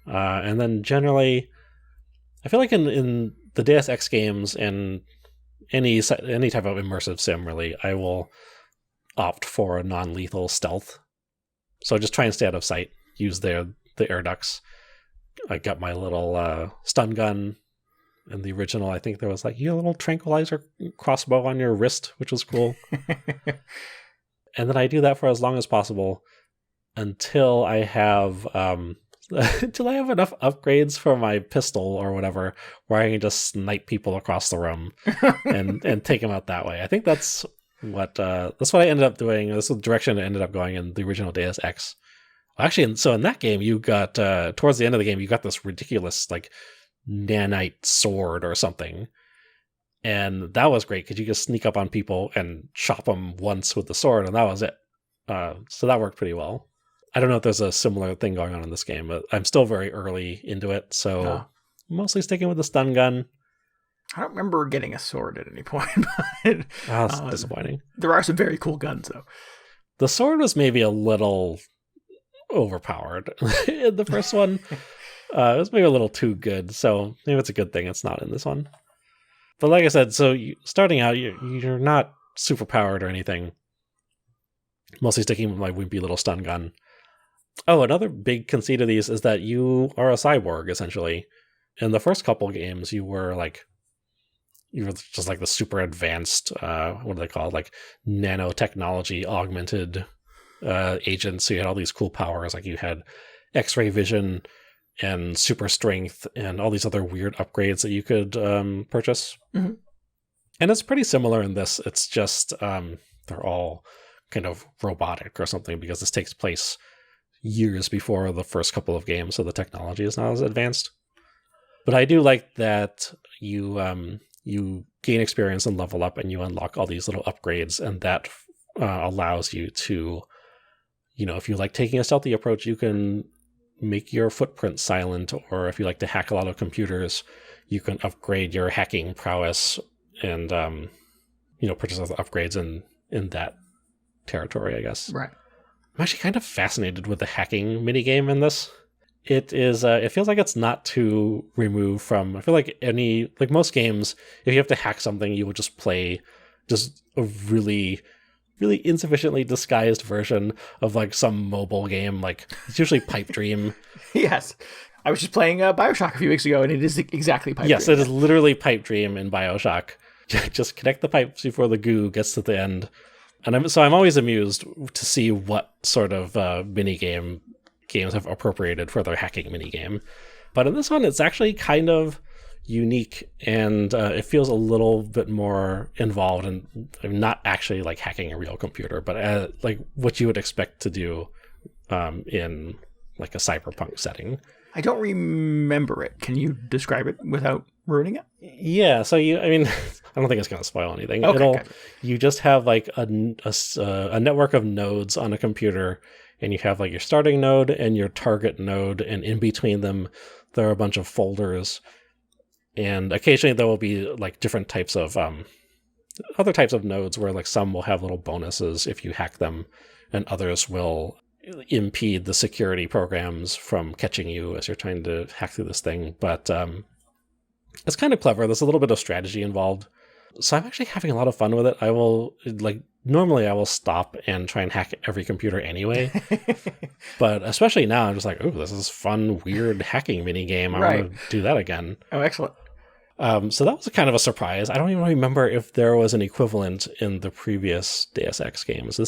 B: And then generally, I feel like in the Deus Ex games and any type of immersive sim, really, I will opt for a non-lethal stealth. So just try and stay out of sight, use the air ducts. I got my little stun gun in the original. I think there was like a little tranquilizer crossbow on your wrist, which was cool. And then I do that for as long as possible until I have enough upgrades for my pistol or whatever, where I can just snipe people across the room and take them out that way. I think that's what I ended up doing. This is the direction it ended up going in the original Deus Ex. Actually, so in that game, you got, towards the end of the game, you got this ridiculous, like, nanite sword or something. And that was great, because you could sneak up on people and chop them once with the sword, and that was it. So that worked pretty well. I don't know if there's a similar thing going on in this game, but I'm still very early into it, so mostly sticking with the stun gun.
A: I don't remember getting a sword at any point. But,
B: that's disappointing.
A: There are some very cool guns, though.
B: The sword was maybe a little overpowered in the first one. It was maybe a little too good, so maybe it's a good thing it's not in this one. But like I said, so starting out, you're not super powered or anything. Mostly sticking with my wimpy little stun gun. Oh, another big conceit of these is that you are a cyborg, essentially. In the first couple games, you were just like the super advanced, what do they call it? Like nanotechnology augmented agents. So you had all these cool powers, like you had X-ray vision and super strength and all these other weird upgrades that you could purchase. And it's pretty similar in this. It's just they're all kind of robotic or something, because this takes place years before the first couple of games, so the technology is not as advanced. But I do like that you gain experience and level up, and you unlock all these little upgrades, and that allows you to, if you like taking a stealthy approach, you can make your footprint silent, or if you like to hack a lot of computers, you can upgrade your hacking prowess and, purchase other upgrades in that territory, I guess.
A: Right.
B: I'm actually kind of fascinated with the hacking minigame in this. It is, it feels like it's not too removed from, I feel like most games, if you have to hack something, you would just play just a really, really insufficiently disguised version of like some mobile game. Like it's usually Pipe Dream.
A: Yes. I was just playing BioShock a few weeks ago, and it is exactly Pipe Dream.
B: Yes, it is literally Pipe Dream in BioShock. Just connect the pipes before the goo gets to the end. And I'm always amused to see what sort of minigame games have appropriated for their hacking minigame. But in this one, it's actually kind of unique, and it feels a little bit more involved, and not actually like hacking a real computer, but like what you would expect to do in like a cyberpunk setting.
A: I don't remember it. Can you describe it without ruining it?
B: Yeah, so I mean, I don't think it's going to spoil anything.
A: Okay,
B: you just have like a network of nodes on a computer, and you have like your starting node and your target node, and in between them, there are a bunch of folders. And occasionally there will be like different types of other types of nodes where like some will have little bonuses if you hack them, and others will impede the security programs from catching you as you're trying to hack through this thing. But it's kind of clever. There's a little bit of strategy involved. So I'm actually having a lot of fun with it. Normally I will stop and try and hack every computer anyway. But especially now, I'm just like, oh, this is fun, weird hacking mini game. I want to do that again.
A: Oh, excellent.
B: So that was kind of a surprise. I don't even remember if there was an equivalent in the previous Deus Ex games.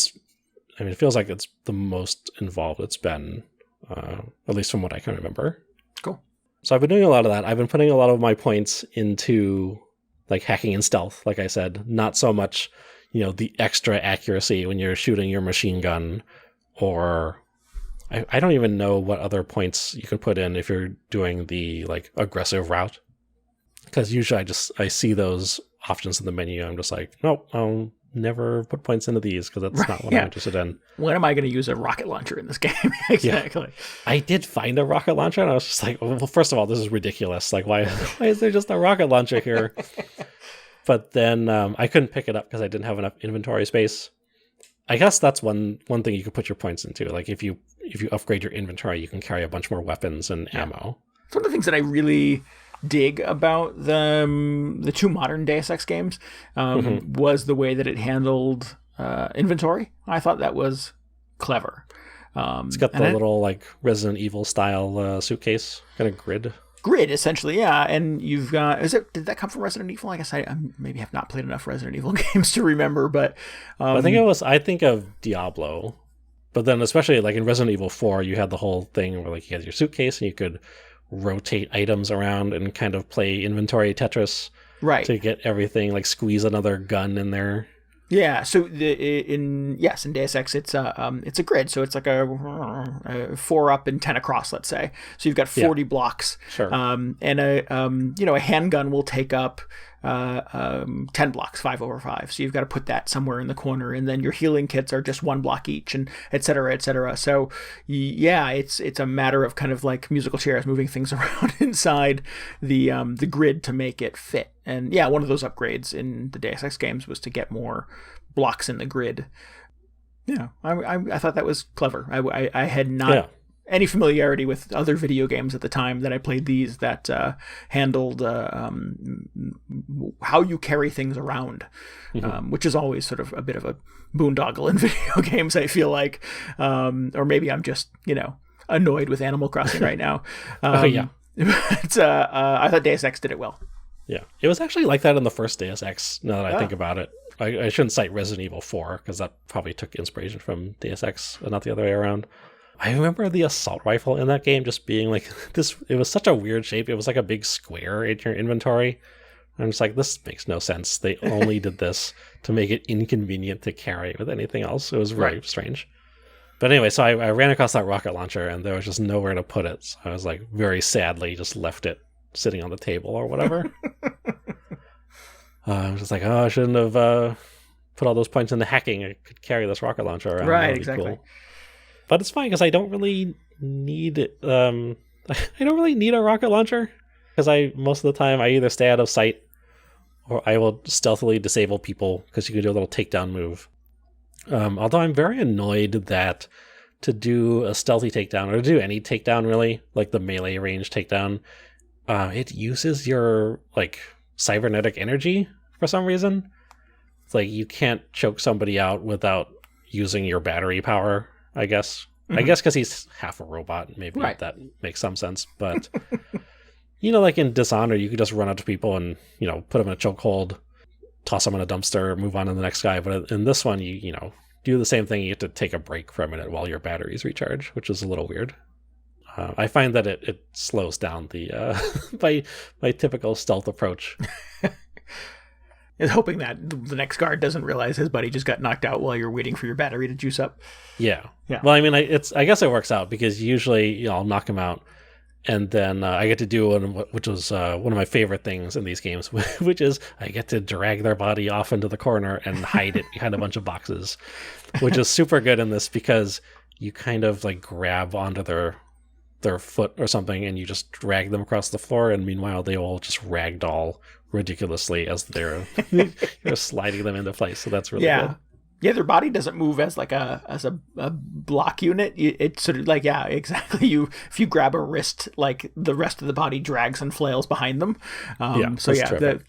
B: It feels like it's the most involved it's been, at least from what I can remember.
A: Cool.
B: So I've been doing a lot of that. I've been putting a lot of my points into like hacking and stealth, like I said, not so much, the extra accuracy when you're shooting your machine gun, or I don't even know what other points you can put in if you're doing the like aggressive route. Because usually I see those options in the menu. I'm just like, nope, I'll never put points into these because that's not what I'm interested in.
A: When am I going to use a rocket launcher in this game? Exactly.
B: Yeah. I did find a rocket launcher, and I was just like, well, first of all, this is ridiculous. Like, why is there just a rocket launcher here? But then I couldn't pick it up because I didn't have enough inventory space. I guess that's one thing you could put your points into. Like if you upgrade your inventory, you can carry a bunch more weapons and ammo.
A: It's one of the things that I really dig about the two modern Deus Ex games was the way that it handled inventory. I thought that was clever.
B: It's got the little like Resident Evil style suitcase kind of grid,
A: essentially, yeah. And you've got, did that come from Resident Evil? I guess I maybe have not played enough Resident Evil games to remember, but
B: I think of Diablo. But then especially like in Resident Evil 4, you had the whole thing where like you had your suitcase and you could rotate items around and kind of play inventory Tetris,
A: right, to
B: get everything, like squeeze another gun in there.
A: Yeah, so in Deus Ex it's a grid, so it's like a 4 up and 10 across, let's say. So you've got 40 blocks,
B: sure,
A: and a handgun will take up 10 blocks, 5 over 5. So you've got to put that somewhere in the corner, and then your healing kits are just 1 block each, and et cetera, et cetera. So yeah, it's a matter of kind of like musical chairs moving things around inside the grid to make it fit. And yeah, one of those upgrades in the Deus Ex games was to get more blocks in the grid. Yeah, I thought that was clever. I had not any familiarity with other video games at the time that I played these that handled how you carry things around, which is always sort of a bit of a boondoggle in video games, I feel like. Or maybe I'm just, annoyed with Animal Crossing right now. But I thought Deus Ex did it well.
B: Yeah, it was actually like that in the first Deus Ex, now that I think about it. I shouldn't cite Resident Evil 4, because that probably took inspiration from Deus Ex, and not the other way around. I remember the assault rifle in that game just being like this. It was such a weird shape. It was like a big square in your inventory. I'm just like, this makes no sense. They only did this to make it inconvenient to carry with anything else. It was very strange. But anyway, so I ran across that rocket launcher, and there was just nowhere to put it. So I was like, very sadly, just left it sitting on the table or whatever. I was just like, I shouldn't have put all those points into hacking. I could carry this rocket launcher around.
A: Right, exactly.
B: Cool. But it's fine because I don't really need I don't really need a rocket launcher, because most of the time I either stay out of sight or I will stealthily disable people, because you can do a little takedown move. Although I'm very annoyed that to do a stealthy takedown, or to do any takedown really, like the melee range takedown, it uses your like cybernetic energy for some reason. It's like you can't choke somebody out without using your battery power, I guess. I guess because he's half a robot, maybe that makes some sense. But, like in Dishonored, you could just run up to people and, put them in a chokehold, toss them in a dumpster, move on to the next guy. But in this one, you do the same thing. You have to take a break for a minute while your batteries recharge, which is a little weird. I find that it slows down the my typical stealth approach.
A: Is hoping that the next guard doesn't realize his buddy just got knocked out while you're waiting for your battery to juice up.
B: Yeah.
A: Yeah.
B: Well, I mean, I guess it works out because usually I'll knock him out, and then I get to do which was one of my favorite things in these games, which is I get to drag their body off into the corner and hide it behind a bunch of boxes, which is super good in this because you kind of like grab onto their foot or something and you just drag them across the floor, and meanwhile they all just ragdoll ridiculously as you're sliding them into place. So that's really good.
A: Yeah, their body doesn't move as like a block unit. It's sort of like, yeah, exactly. If you grab a wrist, like the rest of the body drags and flails behind them. The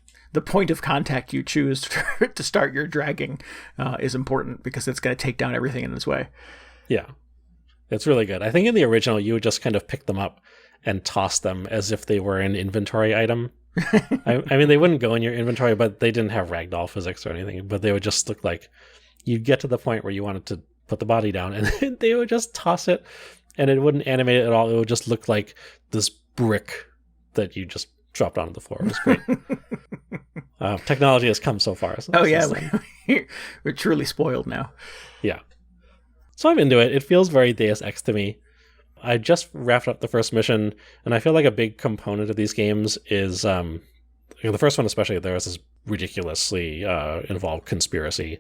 A: point of contact you choose to start your dragging is important because it's going to take down everything in its way.
B: Yeah, it's really good. I think in the original you would just kind of pick them up and toss them as if they were an inventory item. I mean, they wouldn't go in your inventory, but they didn't have ragdoll physics or anything. But they would just look like you'd get to the point where you wanted to put the body down, and they would just toss it, and it wouldn't animate it at all. It would just look like this brick that you just dropped onto the floor. It was great. Technology has come so far.
A: Oh yeah, we're truly spoiled now.
B: Yeah. So I'm into it. It feels very Deus Ex to me. I just wrapped up the first mission, and I feel like a big component of these games is, the first one especially, there was this ridiculously involved conspiracy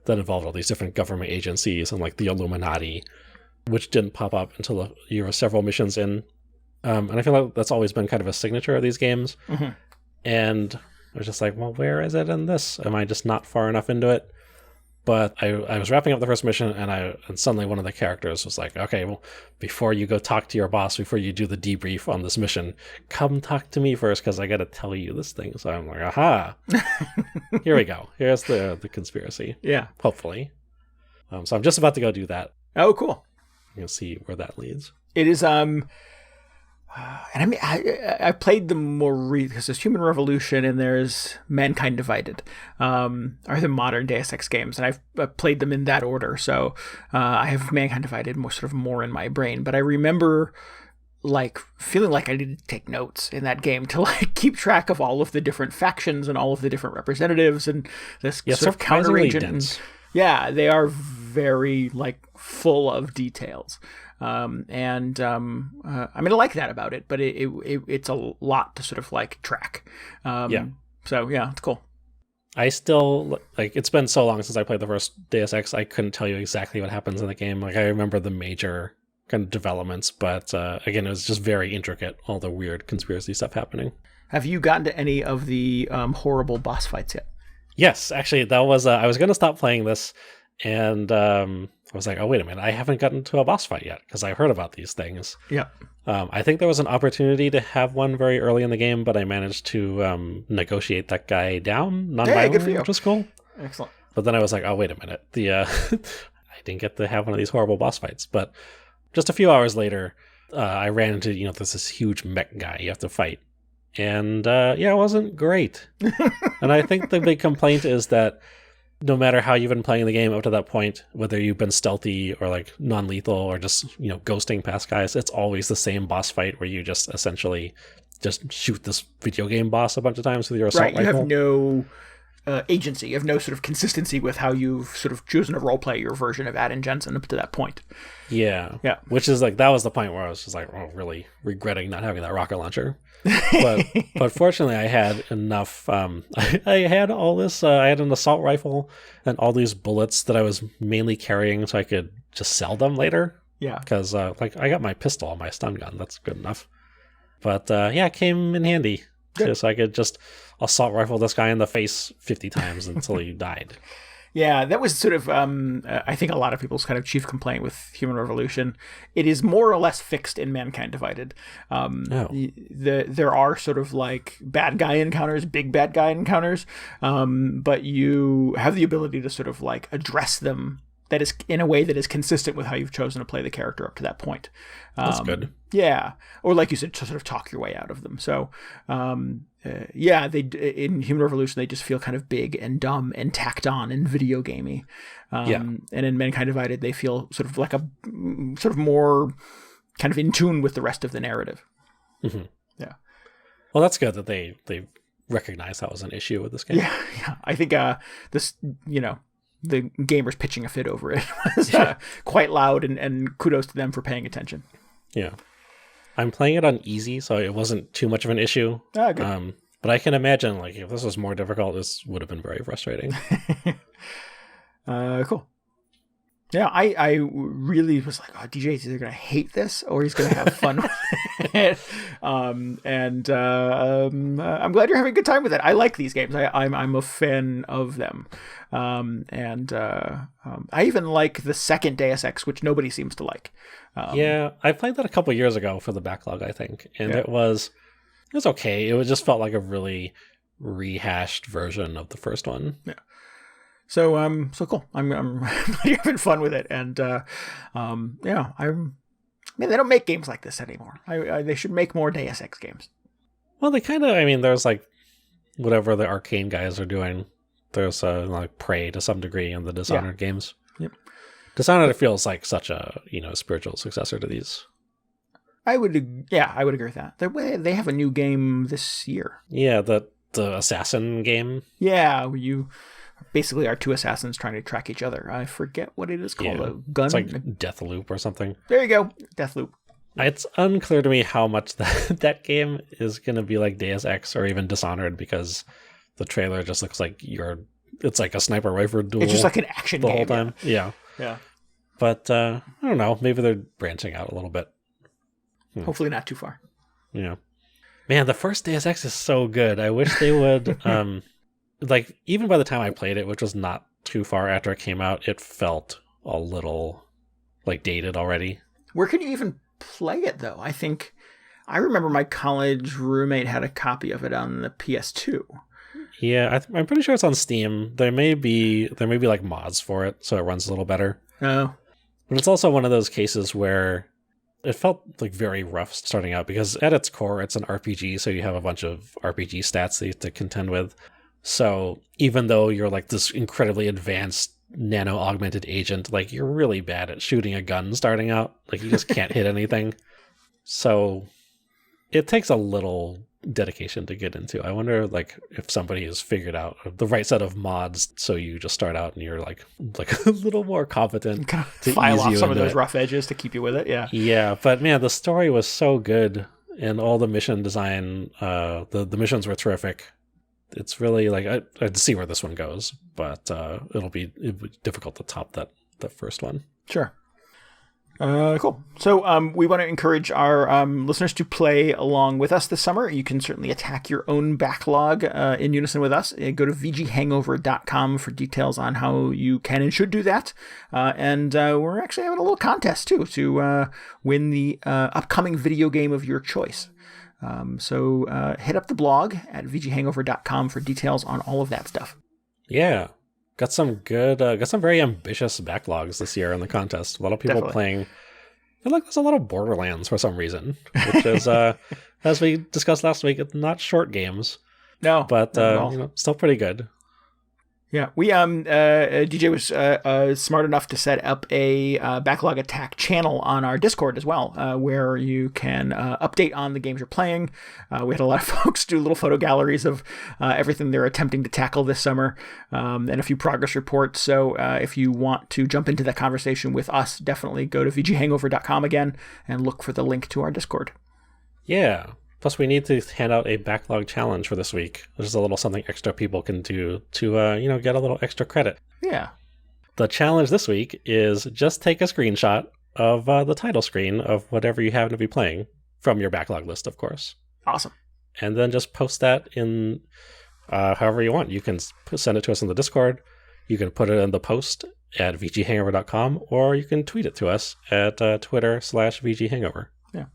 B: that involved all these different government agencies and like the Illuminati, which didn't pop up until you were several missions in. And I feel like that's always been kind of a signature of these games. Mm-hmm. And I was just like, well, where is it in this? Am I just not far enough into it? But I was wrapping up the first mission, and suddenly one of the characters was like, okay, well, before you go talk to your boss, before you do the debrief on this mission, come talk to me first, because I got to tell you this thing. So I'm like, aha, here we go. Here's the conspiracy.
A: Yeah.
B: Hopefully. So I'm just about to go do that.
A: Oh, cool.
B: You'll see where that leads.
A: It is, and I mean, I played them more because there's Human Revolution and there's Mankind Divided, are the modern Deus Ex games, and I've played them in that order. So I have Mankind Divided more in my brain. But I remember like feeling like I needed to take notes in that game to like keep track of all of the different factions and all of the different representatives and this sort of counter agent. Yeah, they are very like full of details. I mean, I like that about it, but it's a lot to sort of like track. So yeah, it's cool.
B: I still it's been so long since I played the first Deus Ex. I couldn't tell you exactly what happens in the game. Like I remember the major kind of developments, but again, it was just very intricate. All the weird conspiracy stuff happening.
A: Have you gotten to any of the horrible boss fights yet?
B: Yes, actually, that was I was going to stop playing this, and I was like, oh, wait a minute, I haven't gotten to a boss fight yet, because I heard about these things.
A: Yeah.
B: I think there was an opportunity to have one very early in the game, but I managed to negotiate that guy down non-violently, which was cool.
A: Excellent.
B: But then I was like, oh, wait a minute, I didn't get to have one of these horrible boss fights. But just a few hours later, I ran into, there's this huge mech guy you have to fight. And it wasn't great. And I think the big complaint is that no matter how you've been playing the game up to that point, whether you've been stealthy or like non-lethal or just, ghosting past guys, it's always the same boss fight where you just essentially just shoot this video game boss a bunch of times with your assault rifle.
A: You have no agency. You have no sort of consistency with how you've sort of chosen to roleplay your version of Adam Jensen up to that point.
B: Yeah. Which is like, that was the point where I was just like, really regretting not having that rocket launcher. But fortunately, I had enough. I had all this. I had an assault rifle and all these bullets that I was mainly carrying, so I could just sell them later.
A: Yeah.
B: Because I got my pistol and my stun gun. That's good enough. But it came in handy. So I could just assault rifle this guy in the face 50 times until he died.
A: Yeah, that was sort of, I think a lot of people's kind of chief complaint with Human Revolution. It is more or less fixed in Mankind Divided. There are sort of like bad guy encounters, big bad guy encounters, but you have the ability to sort of like address them that is in a way that is consistent with how you've chosen to play the character up to that point.
B: That's good.
A: Yeah. Or like you said, to sort of talk your way out of them. So, they in Human Revolution, they just feel kind of big and dumb and tacked on and video gamey. And in Mankind Divided, they feel sort of like a sort of more kind of in tune with the rest of the narrative.
B: Mm-hmm.
A: Yeah.
B: Well, that's good that they recognize that was an issue with this game.
A: Yeah. I think this, the gamers pitching a fit over it was quite loud, and kudos to them for paying attention.
B: Yeah. I'm playing it on easy, so it wasn't too much of an issue.
A: Oh, good.
B: But I can imagine, like, if this was more difficult, this would have been very frustrating.
A: Cool. Yeah, I really was like, oh, DJ's either going to hate this or he's going to have fun with it. I'm glad you're having a good time with it. I like these games. I'm a fan of them. I even like the second Deus Ex, which nobody seems to like.
B: Yeah, I played that a couple years ago for the backlog, I think. And it was okay. It just felt like a really rehashed version of the first one.
A: Yeah. So cool. I'm glad you're having fun with it, and they don't make games like this anymore. They should make more Deus Ex games.
B: Well, they kind of. There's like whatever the Arcane guys are doing. There's like Prey to some degree in the Dishonored games.
A: Yep.
B: Dishonored feels like such a spiritual successor to these.
A: I would agree with that. They have a new game this year.
B: Yeah, the assassin game.
A: Yeah, where you basically are two assassins trying to track each other. I forget what it is called.
B: Yeah.
A: A gun?
B: It's like Deathloop or something.
A: There you go. Deathloop.
B: It's unclear to me how much that game is going to be like Deus Ex or even Dishonored, because the trailer just looks like it's like a sniper rifle duel.
A: It's just like an action
B: the
A: game.
B: whole time. Yeah.
A: Yeah.
B: But I don't know. Maybe they're branching out a little bit.
A: Hopefully not too far.
B: Yeah. Man, the first Deus Ex is so good. I wish they would... like, even by the time I played it, which was not too far after it came out, it felt a little, like, dated already.
A: Where can you even play it, though? I remember my college roommate had a copy of it on the PS2.
B: Yeah, I'm pretty sure it's on Steam. There may be like mods for it, so it runs a little better.
A: Oh.
B: But it's also one of those cases where it felt like very rough starting out, because at its core, it's an RPG, so you have a bunch of RPG stats that you have to contend with. So even though you're like this incredibly advanced nano augmented agent, like you're really bad at shooting a gun starting out. Like you just can't hit anything. So it takes a little dedication to get into. I wonder like if somebody has figured out the right set of mods so you just start out and you're like a little more competent.
A: Kind of file off some of those rough edges to keep you with it. Yeah.
B: Yeah, but man, the story was so good and all the mission design, the missions were terrific. It's really like I'd see where this one goes, but it'll be difficult to top that first one.
A: Sure. Cool. So we want to encourage our listeners to play along with us this summer. You can certainly attack your own backlog in unison with us. Go to VGHangover.com for details on how you can and should do that. And we're actually having a little contest too to win the upcoming video game of your choice. So hit up the blog at VGHangover.com for details on all of that stuff.
B: Yeah. Got some very ambitious backlogs this year in the contest. A lot of people playing. I feel like there's a lot of Borderlands for some reason, which is, as we discussed last week, it's not short games.
A: No,
B: but still pretty good.
A: Yeah, we DJ was smart enough to set up a Backlog Attack channel on our Discord as well, where you can update on the games you're playing. We had a lot of folks do little photo galleries of everything they're attempting to tackle this summer, and a few progress reports. So if you want to jump into that conversation with us, definitely go to VGHangover.com again and look for the link to our Discord.
B: Yeah. Plus, we need to hand out a backlog challenge for this week. There's a little something extra people can do to, get a little extra credit.
A: Yeah.
B: The challenge this week is just take a screenshot of the title screen of whatever you happen to be playing from your backlog list, of course.
A: Awesome.
B: And then just post that in however you want. You can send it to us in the Discord. You can put it in the post at VGHangover.com, or you can tweet it to us at Twitter/VGHangover.
A: Yeah.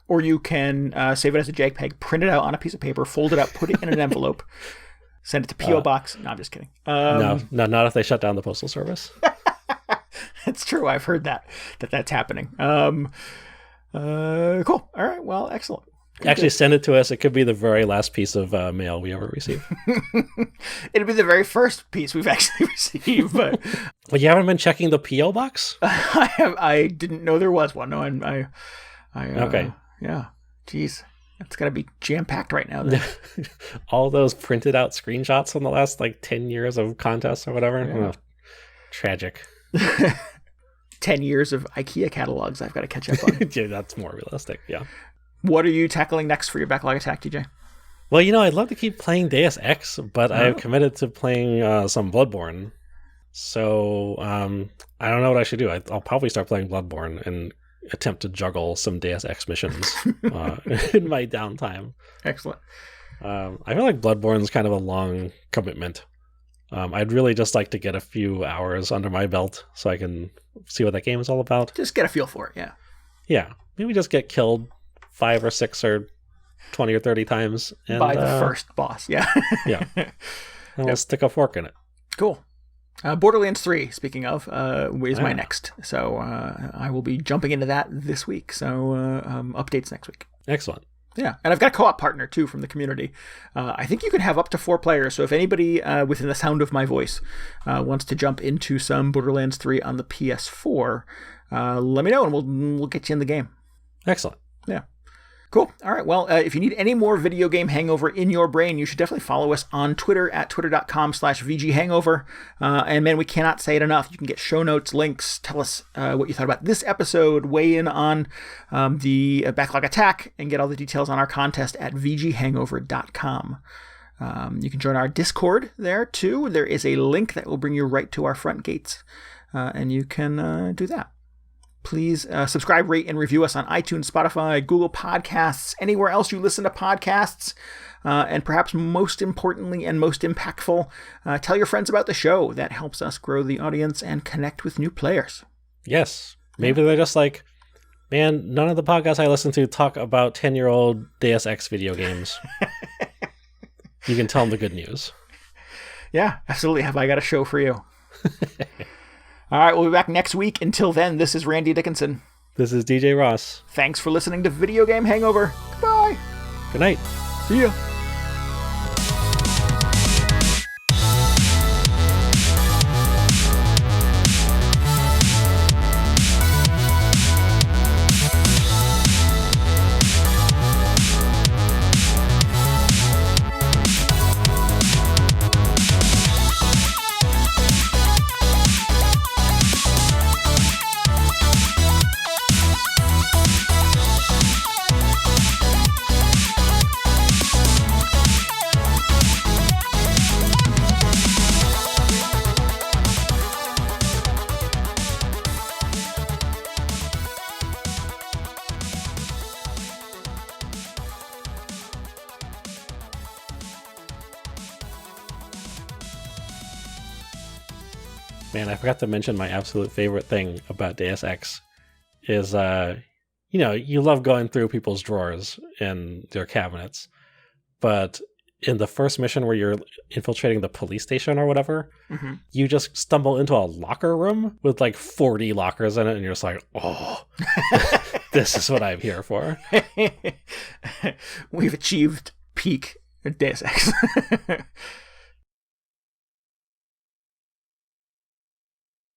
A: Or you can save it as a JPEG, print it out on a piece of paper, fold it up, put it in an envelope, send it to P.O. Box. No, I'm just kidding.
B: No, not if they shut down the postal service.
A: That's true. I've heard that's happening. Cool. All right. Well, excellent.
B: Actually, send it to us. It could be the very last piece of mail we ever receive.
A: It'll be the very first piece we've actually received. But
B: well, you haven't been checking the P.O. Box?
A: I didn't know there was one. No,
B: Okay.
A: Yeah. Jeez. It's got to be jam-packed right now.
B: All those printed out screenshots from the last 10 years of contests or whatever.
A: Yeah.
B: Oh, tragic.
A: 10 years of IKEA catalogs I've got to catch up on.
B: Yeah, that's more realistic. Yeah.
A: What are you tackling next for your Backlog Attack, TJ?
B: Well, I'd love to keep playing Deus Ex, but I've committed to playing some Bloodborne. So I don't know what I should do. I'll probably start playing Bloodborne and attempt to juggle some Deus Ex missions in my downtime.
A: Excellent.
B: I feel like Bloodborne's kind of a long commitment. I'd really just like to get a few hours under my belt so I can see what that game is all about.
A: Just get a feel for it, yeah.
B: Yeah. Maybe just get killed 5 or 6 or 20 or 30 times. And,
A: by the first boss, yeah.
B: Yeah. And we'll stick a fork in it.
A: Cool. Borderlands 3, speaking of, is my next. So I will be jumping into that this week. So updates next week.
B: Excellent.
A: Yeah, and I've got a co-op partner, too, from the community. I think you can have up to 4 players, so if anybody within the sound of my voice wants to jump into some Borderlands 3 on the PS4, let me know, and we'll get you in the game.
B: Excellent.
A: Yeah. Cool. All right. Well, if you need any more video game hangover in your brain, you should definitely follow us on Twitter at twitter.com/VGHangover. And man, we cannot say it enough. You can get show notes, links, tell us what you thought about this episode, weigh in on the Backlog Attack, and get all the details on our contest at VGHangover.com. You can join our Discord there, too. There is a link that will bring you right to our front gates, and you can do that. Please subscribe, rate, and review us on iTunes, Spotify, Google Podcasts, anywhere else you listen to podcasts. And perhaps most importantly and most impactful, tell your friends about the show. That helps us grow the audience and connect with new players.
B: Yes. Maybe they're just like, man, none of the podcasts I listen to talk about 10-year-old Deus Ex video games. You can tell them the good news.
A: Yeah, absolutely. Have I got a show for you? All right, we'll be back next week. Until then, this is Randy Dickinson.
B: This is DJ Ross.
A: Thanks for listening to Video Game Hangover. Goodbye.
B: Good night.
A: See ya.
B: Man, I forgot to mention my absolute favorite thing about Deus Ex is, you love going through people's drawers and their cabinets, but in the first mission where you're infiltrating the police station or whatever, you just stumble into a locker room with 40 lockers in it, and you're just like, oh, this is what I'm here for.
A: We've achieved peak Deus Ex.